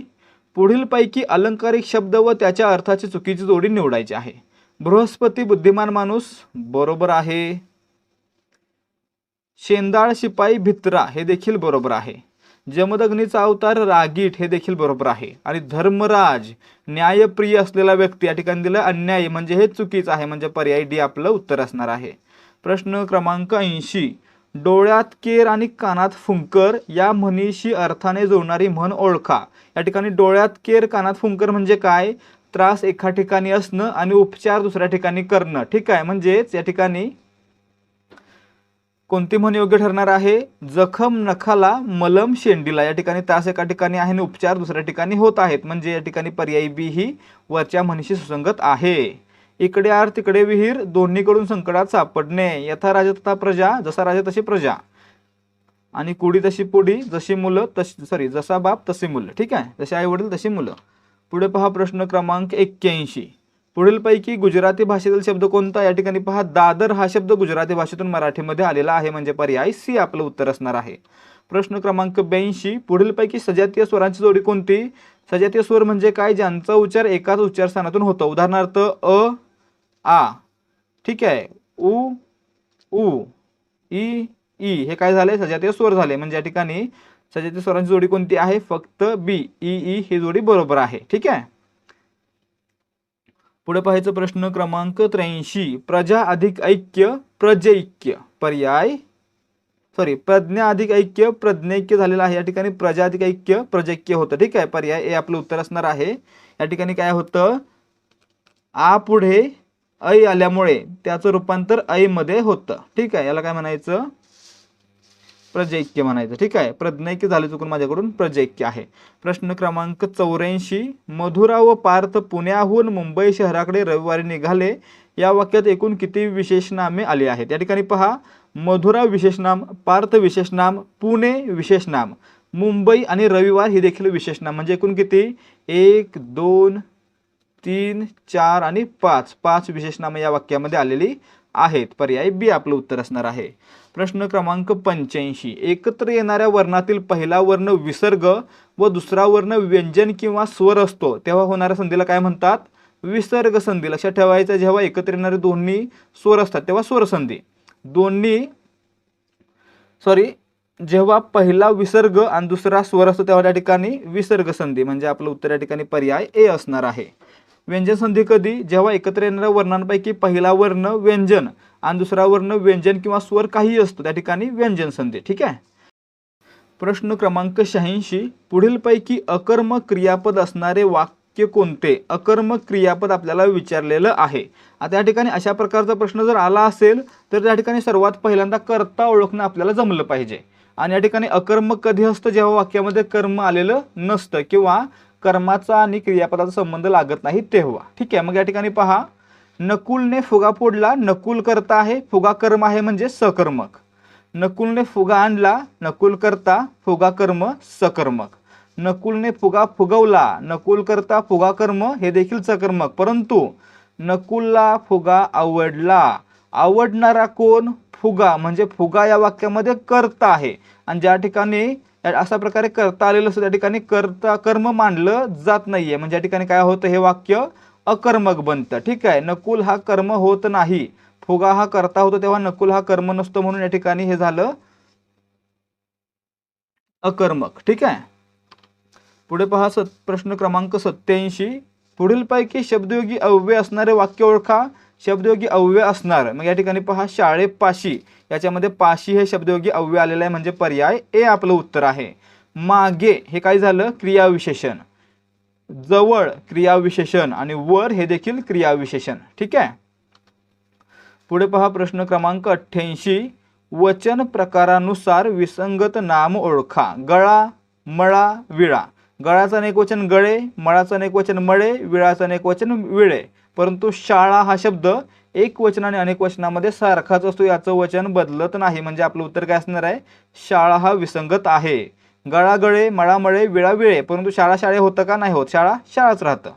Speaker 1: पुढीलपैकी अलंकारिक शब्द व त्याच्या अर्थाची चुकीची जोडी निवडायची आहे. बृहस्पती बुद्धिमान माणूस बरोबर आहे. शेंदाळ शिपाई भित्रा हे देखील बरोबर आहे. जमदग्नीचा अवतार रागीट हे देखील बरोबर आहे. आणि धर्मराज न्यायप्रिय असलेला व्यक्ती या ठिकाणी दिला अन्यायी, म्हणजे हे चुकीचं आहे, म्हणजे पर्याय डी आपलं उत्तर असणार आहे. प्रश्न क्रमांक 80, डोळ्यात केर आणि कानात फुंकर या म्हणीशी अर्थाने जोडणारी म्हण ओळखा. या ठिकाणी डोळ्यात केर कानात फुंकर म्हणजे काय, त्रास एका ठिकाणी असणं आणि उपचार दुसऱ्या ठिकाणी करणं. ठीक आहे, म्हणजेच या ठिकाणी कोणती म्हण योग्य ठरणार आहे, जखम नखाला मलम शेंडीला. या ठिकाणी त्रास एका ठिकाणी आहे आणि उपचार दुसऱ्या ठिकाणी होत आहेत, म्हणजे या ठिकाणी पर्याय बी ही वरच्या म्हणीशी सुसंगत आहे. इकडे आर तिकडे विहीर दोन्हीकडून संकटात सापडणे. यथा राजा तथा प्रजा, जसा राजा तशी प्रजा. आणि कुडी तशी पुडी, जशी मुलं तशी जसा बाप तशी मुलं. ठीक आहे, जसे आई वडील तशी मुलं. पुढे पहा प्रश्न क्रमांक 81, पुढीलपैकी गुजराती भाषेतील शब्द कोणता. या ठिकाणी पहा दादर हा शब्द गुजराती भाषेतून मराठीमध्ये आलेला आहे, म्हणजे पर्याय सी आपलं उत्तर असणार आहे. प्रश्न क्रमांक 82, पुढीलपैकी सजातीय स्वरांची जोडी कोणती. सजातीय स्वर म्हणजे काय, ज्यांचा उच्चार एकाच उच्चार स्थानातून होतो. उदाहरणार्थ अ, आ. ठीक आहे, उ, उ, ई, ई हे काय झाले, सजातीय स्वर झाले. म्हणजे या ठिकाणी सजातीय स्वरांची जोडी कोणती आहे, फक्त बी, ई, ई ही जोडी बरोबर आहे. ठीक आहे. पुढे पाहायचं प्रश्न क्रमांक 83, प्रजा अधिक ऐक्य प्रजैक्य. पर्याय प्रज्ञा अधिक ऐक्य प्रज्ञैक्य झालेला आहे. या ठिकाणी प्रजा अधिक ऐक्य प्रजैक्य होतं. ठीक आहे, पर्याय ए आपलं उत्तर असणार आहे. या ठिकाणी काय होतं, आ पुढे ऐ आल्यामुळे त्याचं रूपांतर ऐ मध्ये होतं. ठीक आहे, याला काय म्हणायचं, प्रजैक्य म्हणायचं. ठीक आहे, प्रज्ञैक्य झाले चुकून माझ्याकडून, प्रजैक्य आहे. प्रश्न क्रमांक 84, मधुरा व पार्थ पुण्याहून मुंबई शहराकडे रविवारी निघाले. या वाक्यात एकूण किती विशेषनामे आली आहेत. या ठिकाणी पहा, मधुरा विशेषनाम, पार्थ विशेषनाम, पुणे विशेषनाम, मुंबई आणि रविवार ही देखील विशेषनाम. म्हणजे एकूण किती, 1 2 3 4 आणि 5 5 विशेषनामे या वाक्यामध्ये आलेली आहेत. पर्याय बी आपलं उत्तर असणार आहे. प्रश्न क्रमांक 85, एकत्र येणाऱ्या वर्णातील पहिला वर्ण विसर्ग व दुसरा वर्ण व्यंजन किंवा स्वर असतो तेव्हा होणाऱ्या संधीला काय म्हणतात, विसर्ग संधी. लक्षात ठेवायचं, जेव्हा एकत्र येणारे दोन्ही स्वर असतात तेव्हा स्वर संधी. जेव्हा पहिला विसर्ग आणि दुसरा स्वर असतो तेव्हा त्या ठिकाणी विसर्ग संधी, म्हणजे आपलं उत्तर या ठिकाणी पर्याय ए असणार आहे. व्यंजन संधी कधी, जेव्हा एकत्र येणाऱ्या वर्णांपैकी पहिला वर्ण व्यंजन आणि दुसरा वर्ण व्यंजन किंवा स्वर काही असतो त्या ठिकाणी व्यंजन संधी. ठीक आहे. प्रश्न क्रमांक 86, पुढीलपैकी अकर्मक क्रियापद असणारे वाक्य कोणते. अकर्मक क्रियापद आपल्याला विचारलेलं आहे. आता या ठिकाणी अशा प्रकारचा प्रश्न जर आला असेल तर त्या ठिकाणी सर्वात पहिल्यांदा कर्ता ओळखणं आपल्याला जमलं पाहिजे. आणि या ठिकाणी अकर्मक कधी असतं, जेव्हा वाक्यामध्ये कर्म आलेलं नसतं किंवा कर्माचा आणि क्रियापदाचा संबंध लागत नाही तेव्हा. ठीक आहे, मग या ठिकाणी पहा, नकुलने फुगा फोडला, नकुल कर्ता आहे, फुगा कर्म आहे म्हणजे सकर्मक. नकुलने फुगा आणला, नकुल कर्ता, फुगा कर्म सकर्मक. नकुलने फुगा फुगवला, नकुल कर्ता, फुगा कर्म हे देखील सकर्मक. परंतु नकुलला फुगा आवडला, आवडणारा कोण, फुगा, म्हणजे फुगा या वाक्यामध्ये कर्ता आहे. आणि ज्या ठिकाणी अशा प्रकारे कर्ता आलेलं असतं त्या ठिकाणी कर्ता कर्म मानलं जात नाहीये, म्हणजे या ठिकाणी काय होतं, हे वाक्य अकर्मक बनतं. ठीक आहे, नकुल हा कर्म होत नाही, फुगा हा कर्ता होतो, तेव्हा नकुल हा कर्म नसतो, म्हणून या ठिकाणी हे झालं अकर्मक. ठीक आहे. पुढे पहा प्रश्न क्रमांक 87, पुढीलपैकी शब्दयोगी अव्यय असणारे वाक्य ओळखा. शब्दयोगी अव्यय असणार, मग या ठिकाणी पहा, शाळेपाशी, याच्यामध्ये पाशी हे शब्दयोगी अव्यय आलेलं आहे, म्हणजे पर्याय ए आपलं उत्तर आहे. मागे हे काय झालं, क्रियाविशेषण. जवळ क्रियाविशेषण आणि वर हे देखील क्रियाविशेषण. ठीक आहे. पुढे पहा प्रश्न क्रमांक 88, वचन प्रकारानुसार विसंगत नाम ओळखा. गळा, मळा, विळा. गळाचं अनेक वचन गळे, मळाचं अनेक वचन मळे, विळाचं अनेक वचन विळे. परंतु शाळा हा शब्द एक वचन आणि अनेक वचनामध्ये सारखाच असतो, याचं वचन बदलत नाही, म्हणजे आपलं उत्तर काय असणार आहे, शाळा हा विसंगत आहे. गळागळे, मळामळे, विळाविळे, परंतु शाळा शाळे होतं का? नाही होत. शाळा शाळाच राहतं.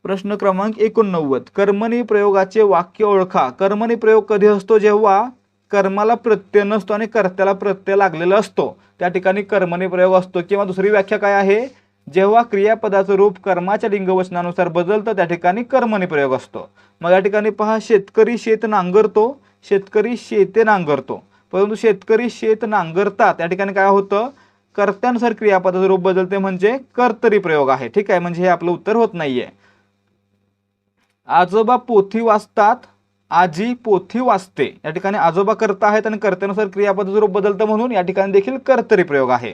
Speaker 1: प्रश्न क्रमांक 89, कर्मणी प्रयोगाचे वाक्य ओळखा. कर्मणी प्रयोग कधी असतो? जेव्हा कर्माला प्रत्यय नसतो आणि कर्त्याला प्रत्यय लागलेला असतो, त्या ठिकाणी कर्मणी प्रयोग असतो. किंवा दुसरी व्याख्या काय आहे? जेव्हा क्रियापदाचं रूप कर्माच्या लिंगवचनानुसार बदलतं त्या ठिकाणी कर्मणी प्रयोग असतो. मग या ठिकाणी पहा, शेतकरी शेत नांगरतो, शेतकरी शेते नांगरतो, परंतु शेतकरी शेत नांगरतात त्या ठिकाणी काय होतं? कर्त्यानुसार क्रियापदाचं रूप बदलते, म्हणजे कर्तरी प्रयोग आहे. ठीक आहे, म्हणजे हे आपलं उत्तर होत नाहीये. आजोबा पोथी वाचतात, आजी पोथी वाचते, या ठिकाणी आजोबा कर्ता आहेत आणि कर्त्यानुसार क्रियापदाचं रूप बदलतं, म्हणून या ठिकाणी देखील कर्तरी प्रयोग आहे.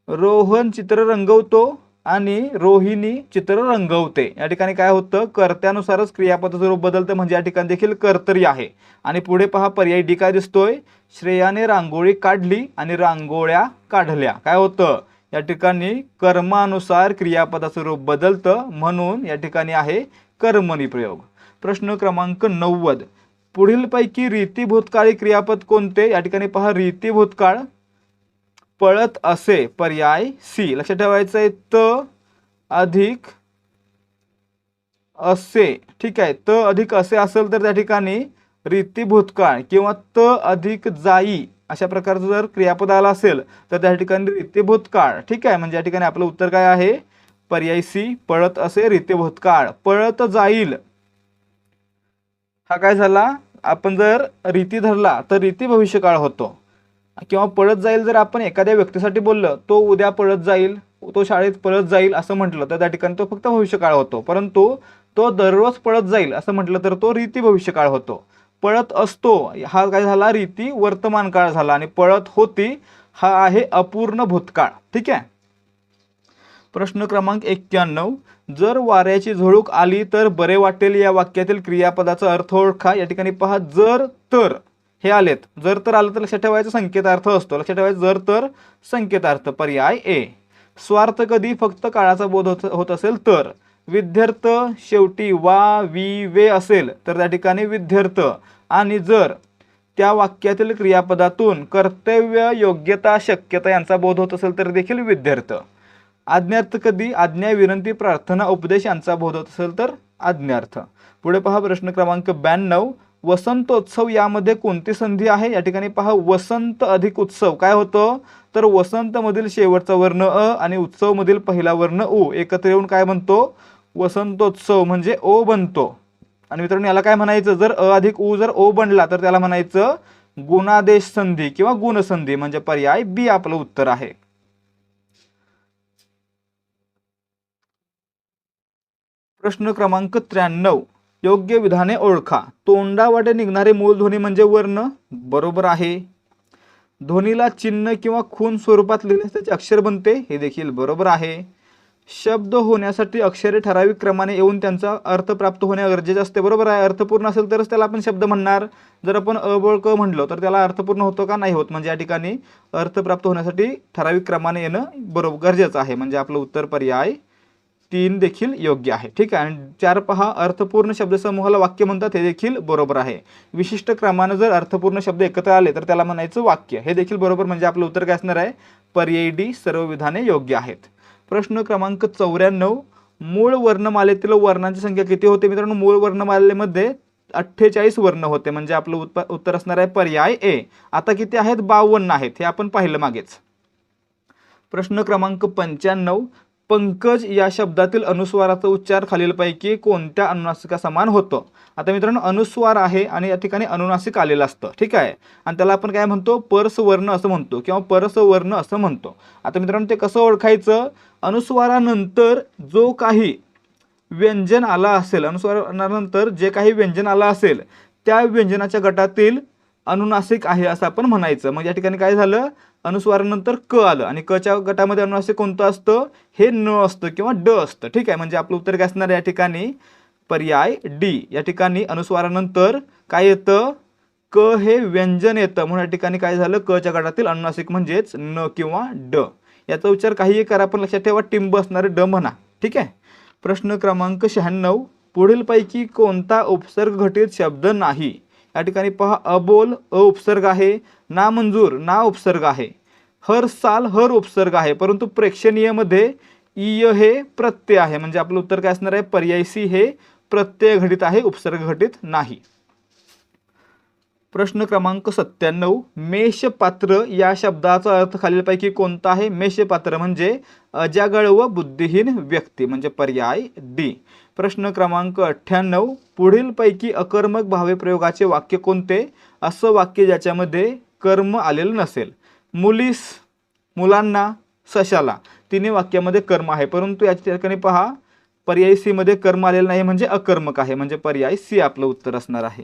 Speaker 1: रोहन चित्र रंगवतो आणि रोहिणी चित्र रंगवते, या ठिकाणी काय होतं? कर्त्यानुसारच क्रियापदाचं रूप बदलतं, म्हणजे या ठिकाणी देखील कर्तरी आहे. आणि पुढे पहा, पर्याय डी काय दिसतोय? श्रेयाने रांगोळी काढली आणि रांगोळ्या काढल्या. काय होतं? या ठिकाणी कर्मानुसार क्रियापदाचं रूप बदलतं, म्हणून या ठिकाणी आहे कर्मणी प्रयोग. प्रश्न क्रमांक 90, पुढीलपैकी रीती भूतकाळी क्रियापद कोणते? या ठिकाणी पहा, रीती भूतकाळ पळत असे, पर्याय सी. लक्षात ठेवायचं आहे, त अधिक असे. ठीक आहे, त अधिक असे असेल तर त्या ठिकाणी रीती भूतकाळ, किंवा त अधिक जाई अशा प्रकारचं जर क्रियापद आला असेल तर त्या ठिकाणी रीती भूतकाळ. ठीक आहे, म्हणजे या ठिकाणी आपलं उत्तर काय आहे? पर्याय सी, पळत असे रीती भूतकाळ. पळत जाईल हा काय झाला? आपण जर रीती धरला तर रीती भविष्यकाळ होतो. किंवा पळत जाईल जर आपण एखाद्या व्यक्तीसाठी बोललं, तो उद्या पळत जाईल, तो शाळेत पळत जाईल असं म्हटलं तर त्या ठिकाणी तो फक्त भविष्यकाळ होतो. परंतु तो दररोज पळत जाईल असं म्हटलं तर तो रीती भविष्यकाळ होतो. पळत असतो हा काय झाला? रीती वर्तमान काळ झाला. आणि पळत होती हा आहे अपूर्ण भूतकाळ. ठीक आहे. प्रश्न क्रमांक 91, जर वाऱ्याची झुळूक आली तर बरे वाटेल या वाक्यातील क्रियापदाचा अर्थ ओळखा. या ठिकाणी पहा, जर तर हे आलेत, जर तर आलं तर लक्षात ठेवायचं संकेतार्थ असतो. लक्षात ठेवायचं जर तर संकेतार्थ, पर्याय ए. स्वार्थ कधी फक्त काळाचा बोध होत असेल तर. विद्यार्थ शेवटी वा वी वे असेल तर त्या ठिकाणी विद्यार्थ. आणि जर त्या वाक्यातील क्रियापदातून कर्तव्य, योग्यता, शक्यता यांचा बोध होत असेल तर देखील विद्यार्थ. आज्ञार्थ कधी? आज्ञा, विनंती, प्रार्थना, उपदेश यांचा बोध होत असेल तर आज्ञार्थ. पुढे पहा, प्रश्न क्रमांक 92, वसंतोत्सव यामध्ये कोणती संधी आहे? या ठिकाणी पहा, वसंत अधिक उत्सव काय होतं? तर वसंत मधील शेवटचा वर्ण अ आणि उत्सव मधील पहिला वर्ण उ एकत्र येऊन काय बनतो? वसंतोत्सव म्हणजे ओ बनतो. आणि मित्रांनो याला काय म्हणायचं? जर अ अधिक उ जर ओ बनला तर त्याला म्हणायचं गुणादेश संधी किंवा गुणसंधी, म्हणजे पर्याय बी आपलं उत्तर आहे. प्रश्न क्रमांक 93, योग्य विधाने ओळखा. तोंडावाटे निघणारे मूलध्वनी म्हणजे वर्ण, बरोबर आहे. ध्वनीला चिन्ह किंवा खून स्वरूपात लिहिल्यास त्याचे अक्षर बनते, हे देखील बरोबर आहे. शब्द होण्यासाठी अक्षरे ठराविक क्रमाने येऊन त्यांचा अर्थ प्राप्त होणे गरजेचे असते, बरोबर आहे. अर्थपूर्ण असेल तरच त्याला आपण शब्द म्हणणार. जर आपण अबळ क म्हणलो तर त्याला अर्थपूर्ण होतो का? नाही होत. म्हणजे या ठिकाणी अर्थ प्राप्त होण्यासाठी ठराविक क्रमाने येणं बरोबर गरजेचं आहे, म्हणजे आपलं उत्तर पर्याय 3 देखील योग्य आहे. ठीक आहे. आणि 4 पहा, अर्थपूर्ण शब्दसमूहाला वाक्य म्हणतात, हे देखील बरोबर आहे. विशिष्ट क्रमाने जर अर्थपूर्ण शब्द एकत्र आले तर त्याला म्हणायचं वाक्य, हे देखील बरोबर, म्हणजे आपलं उत्तर काय असणार आहे? पर्याय डी, सर्व विधाने योग्य आहेत. प्रश्न क्रमांक 94, मूळ वर्णमालेतील वर्णांची संख्या किती होते? मित्रांनो मूळ वर्णमालेमध्ये 48 वर्ण होते, म्हणजे आपलं उत्तर असणार आहे पर्याय ए. आता किती आहेत? 52 आहेत, हे आपण पाहिलं मागेच. प्रश्न क्रमांक 95, पंकज या शब्दातील अनुस्वाराचा उच्चार खालीलपैकी कोणत्या अनुनासिका समान होतो? आता मित्रांनो अनुस्वार आहे आणि या ठिकाणी अनुनासिक आलेलं असतं. ठीक आहे. आणि त्याला आपण काय म्हणतो? परसवर्ण असं म्हणतो किंवा परसवर्ण असं म्हणतो. आता मित्रांनो ते कसं ओळखायचं? अनुस्वारानंतर जो काही व्यंजन आला असेल, अनुस्वारानंतर जे काही व्यंजन आलं असेल त्या व्यंजनाच्या गटातील अनुनासिक आहे असं आपण म्हणायचं. मग या ठिकाणी काय झालं? अनुस्वारानंतर क आलं आणि क च्या गटामध्ये अनुनासिक कोणतं असतं? हे न असतं किंवा ड असतं. ठीक आहे. म्हणजे आपलं उत्तर काय असणार या ठिकाणी? पर्याय डी. या ठिकाणी अनुस्वारानंतर काय येतं? क हे व्यंजन येतं, म्हणून या ठिकाणी काय झालं? क च्या गटातील अनुनासिक म्हणजेच न किंवा ड. याचा उच्चार काहीही करा पण लक्षात ठेवा टिंब असणारे ड म्हणा. ठीक आहे. प्रश्न क्रमांक 96, पुढीलपैकी कोणता उपसर्ग घटित शब्द नाही? या ठिकाणी पहा, अबोल अ उपसर्ग आहे, नामंजूर ना उपसर्ग आहे, हर साल हर उपसर्ग आहे, परंतु प्रेक्षणीयमध्ये इय हे प्रत्यय आहे. म्हणजे आपलं उत्तर काय असणार आहे? पर्याय सी हे प्रत्यय घटित आहे, उपसर्ग घटित नाही. प्रश्न क्रमांक 97. मेषपात्र या शब्दाचा अर्थ खालीलपैकी कोणता आहे? मेषपात्र म्हणजे अजागळ व बुद्धिहीन व्यक्ती, म्हणजे पर्याय डी. प्रश्न क्रमांक 98. पुढीलपैकी अकर्मक भावे प्रयोगाचे वाक्य कोणते? असं वाक्य ज्याच्यामध्ये कर्म आलेलं नसेल. मुलीस, मुलांना, सशाला, तिन्ही वाक्यामध्ये कर्म आहे, परंतु याच्या ठिकाणी पहा पर्याय सी मध्ये कर्म आलेलं नाही, म्हणजे अकर्मक आहे, म्हणजे पर्याय सी आपलं उत्तर असणार आहे.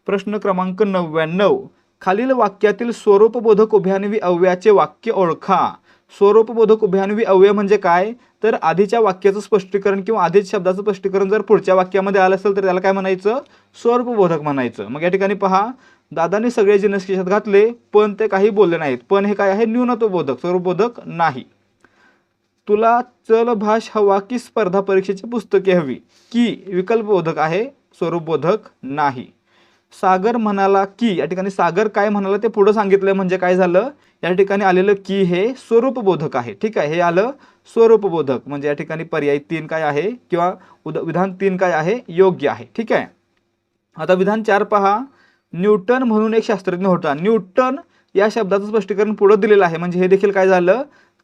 Speaker 1: प्रश्न क्रमांक 99. खालील वाक्यातील स्वरूपबोधक उभयान्वी अव्ययाचे वाक्य ओळखा. स्वरूपबोधक उभयान्वी अव्यय म्हणजे काय? तर आधीच्या वाक्याचं स्पष्टीकरण किंवा आधीच शब्दाचं स्पष्टीकरण जर पुढच्या वाक्यामध्ये आलं असेल तर त्याला काय म्हणायचं? स्वरूपबोधक म्हणायचं. मग या ठिकाणी पहा, दादांनी सगळे जिन्नस खिशात घातले पण ते काही बोलले नाहीत. पण हे काय आहे? न्यूनत्वबोधक, स्वरूपबोधक नाही. तुला चलभाष हवा की स्पर्धा परीक्षेची पुस्तके हवी? की विकल्पबोधक आहे, स्वरूपबोधक नाही. सागर म्हणाला की, या ठिकाणी सागर काय म्हणाला ते पुढे सांगितलंय, म्हणजे काय झालं? या ठिकाणी आलेलं की हे स्वरूपबोधक आहे. ठीक आहे, हे आलं स्वरूपबोधक, म्हणजे या ठिकाणी पर्याय 3 काय आहे किंवा विधान 3 काय आहे? योग्य आहे. ठीक आहे. आता विधान 4 पहा. न्यूटन म्हणून एक शास्त्रज्ञ होता. न्यूटन या शब्दाचं स्पष्टीकरण पुढे दिलेलं आहे, म्हणजे हे देखील काय झालं?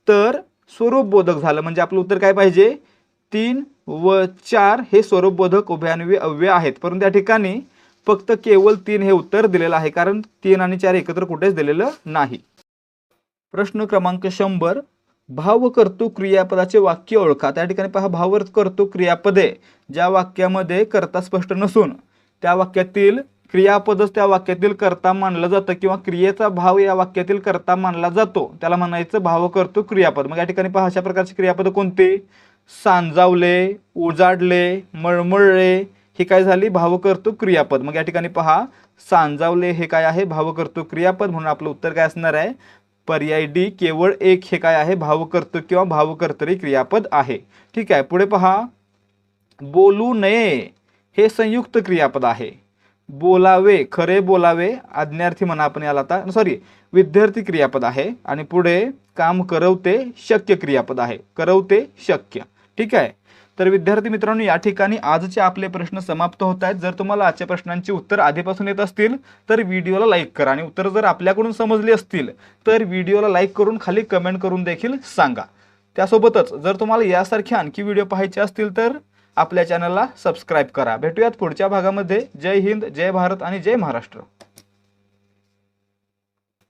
Speaker 1: तर स्वरूपबोधक झालं. म्हणजे आपलं उत्तर काय पाहिजे? 3 व 4 हे स्वरूपबोधक उभयान्वी अव्यय आहेत, परंतु या ठिकाणी फक्त केवळ 3 हे उत्तर दिलेलं आहे, कारण 3 आणि 4 एकत्र कुठेच दिलेलं नाही. प्रश्न क्रमांक 100. भावकर्तृ क्रियापदाचे वाक्य ओळखा. त्या ठिकाणी पहा, भावकर्तृ क्रियापदे ज्या वाक्यामध्ये कर्ता स्पष्ट नसून त्या वाक्यातील क्रियापदच त्या वाक्यातील कर्ता मानलं जातं किंवा क्रियेचा भाव या वाक्यातील कर्ता मानला जातो, त्याला म्हणायचं भावकर्तृ क्रियापद. मग या ठिकाणी पहा, अशा प्रकारची क्रियापद कोणती? सांजावले, उजाडले, मळमळले, ही काय झाली? भावकर्तृ क्रियापद. मग या ठिकाणी पहा, सांजावले हे काय आहे? भावकर्तृ क्रियापद, म्हणून आपलं उत्तर काय असणार आहे? पर्याय डी केवळ 1 हे काय आहे? भावकर्तृ किंवा भावकर्तरी क्रियापद आहे. ठीक आहे, पुढे पहा. बोलू नये हे संयुक्त क्रियापद आहे. बोलावे, खरे बोलावे, आज्ञार्थी म्हणा आपण याला, आता सॉरी, विद्यार्थी क्रियापद आहे. आणि पुढे काम करवते शक्य क्रियापद आहे, करवते शक्य. ठीक आहे, तर विद्यार्थी मित्रांनो, या ठिकाणी आजचे आपले प्रश्न समाप्त होत आहेत. जर तुम्हाला आजच्या प्रश्नांची उत्तर आधीपासून येत असतील तर व्हिडिओला लाईक करा, आणि उत्तर जर आपल्याकडून समजली असतील तर व्हिडिओला लाईक करून खाली कमेंट करून देखील सांगा. त्यासोबतच जर तुम्हाला यासारखे आणखी व्हिडिओ पाहायचे असतील तर आपल्या चॅनलला सबस्क्राईब करा. भेटूयात पुढच्या भागामध्ये. जय हिंद, जय भारत आणि जय महाराष्ट्र.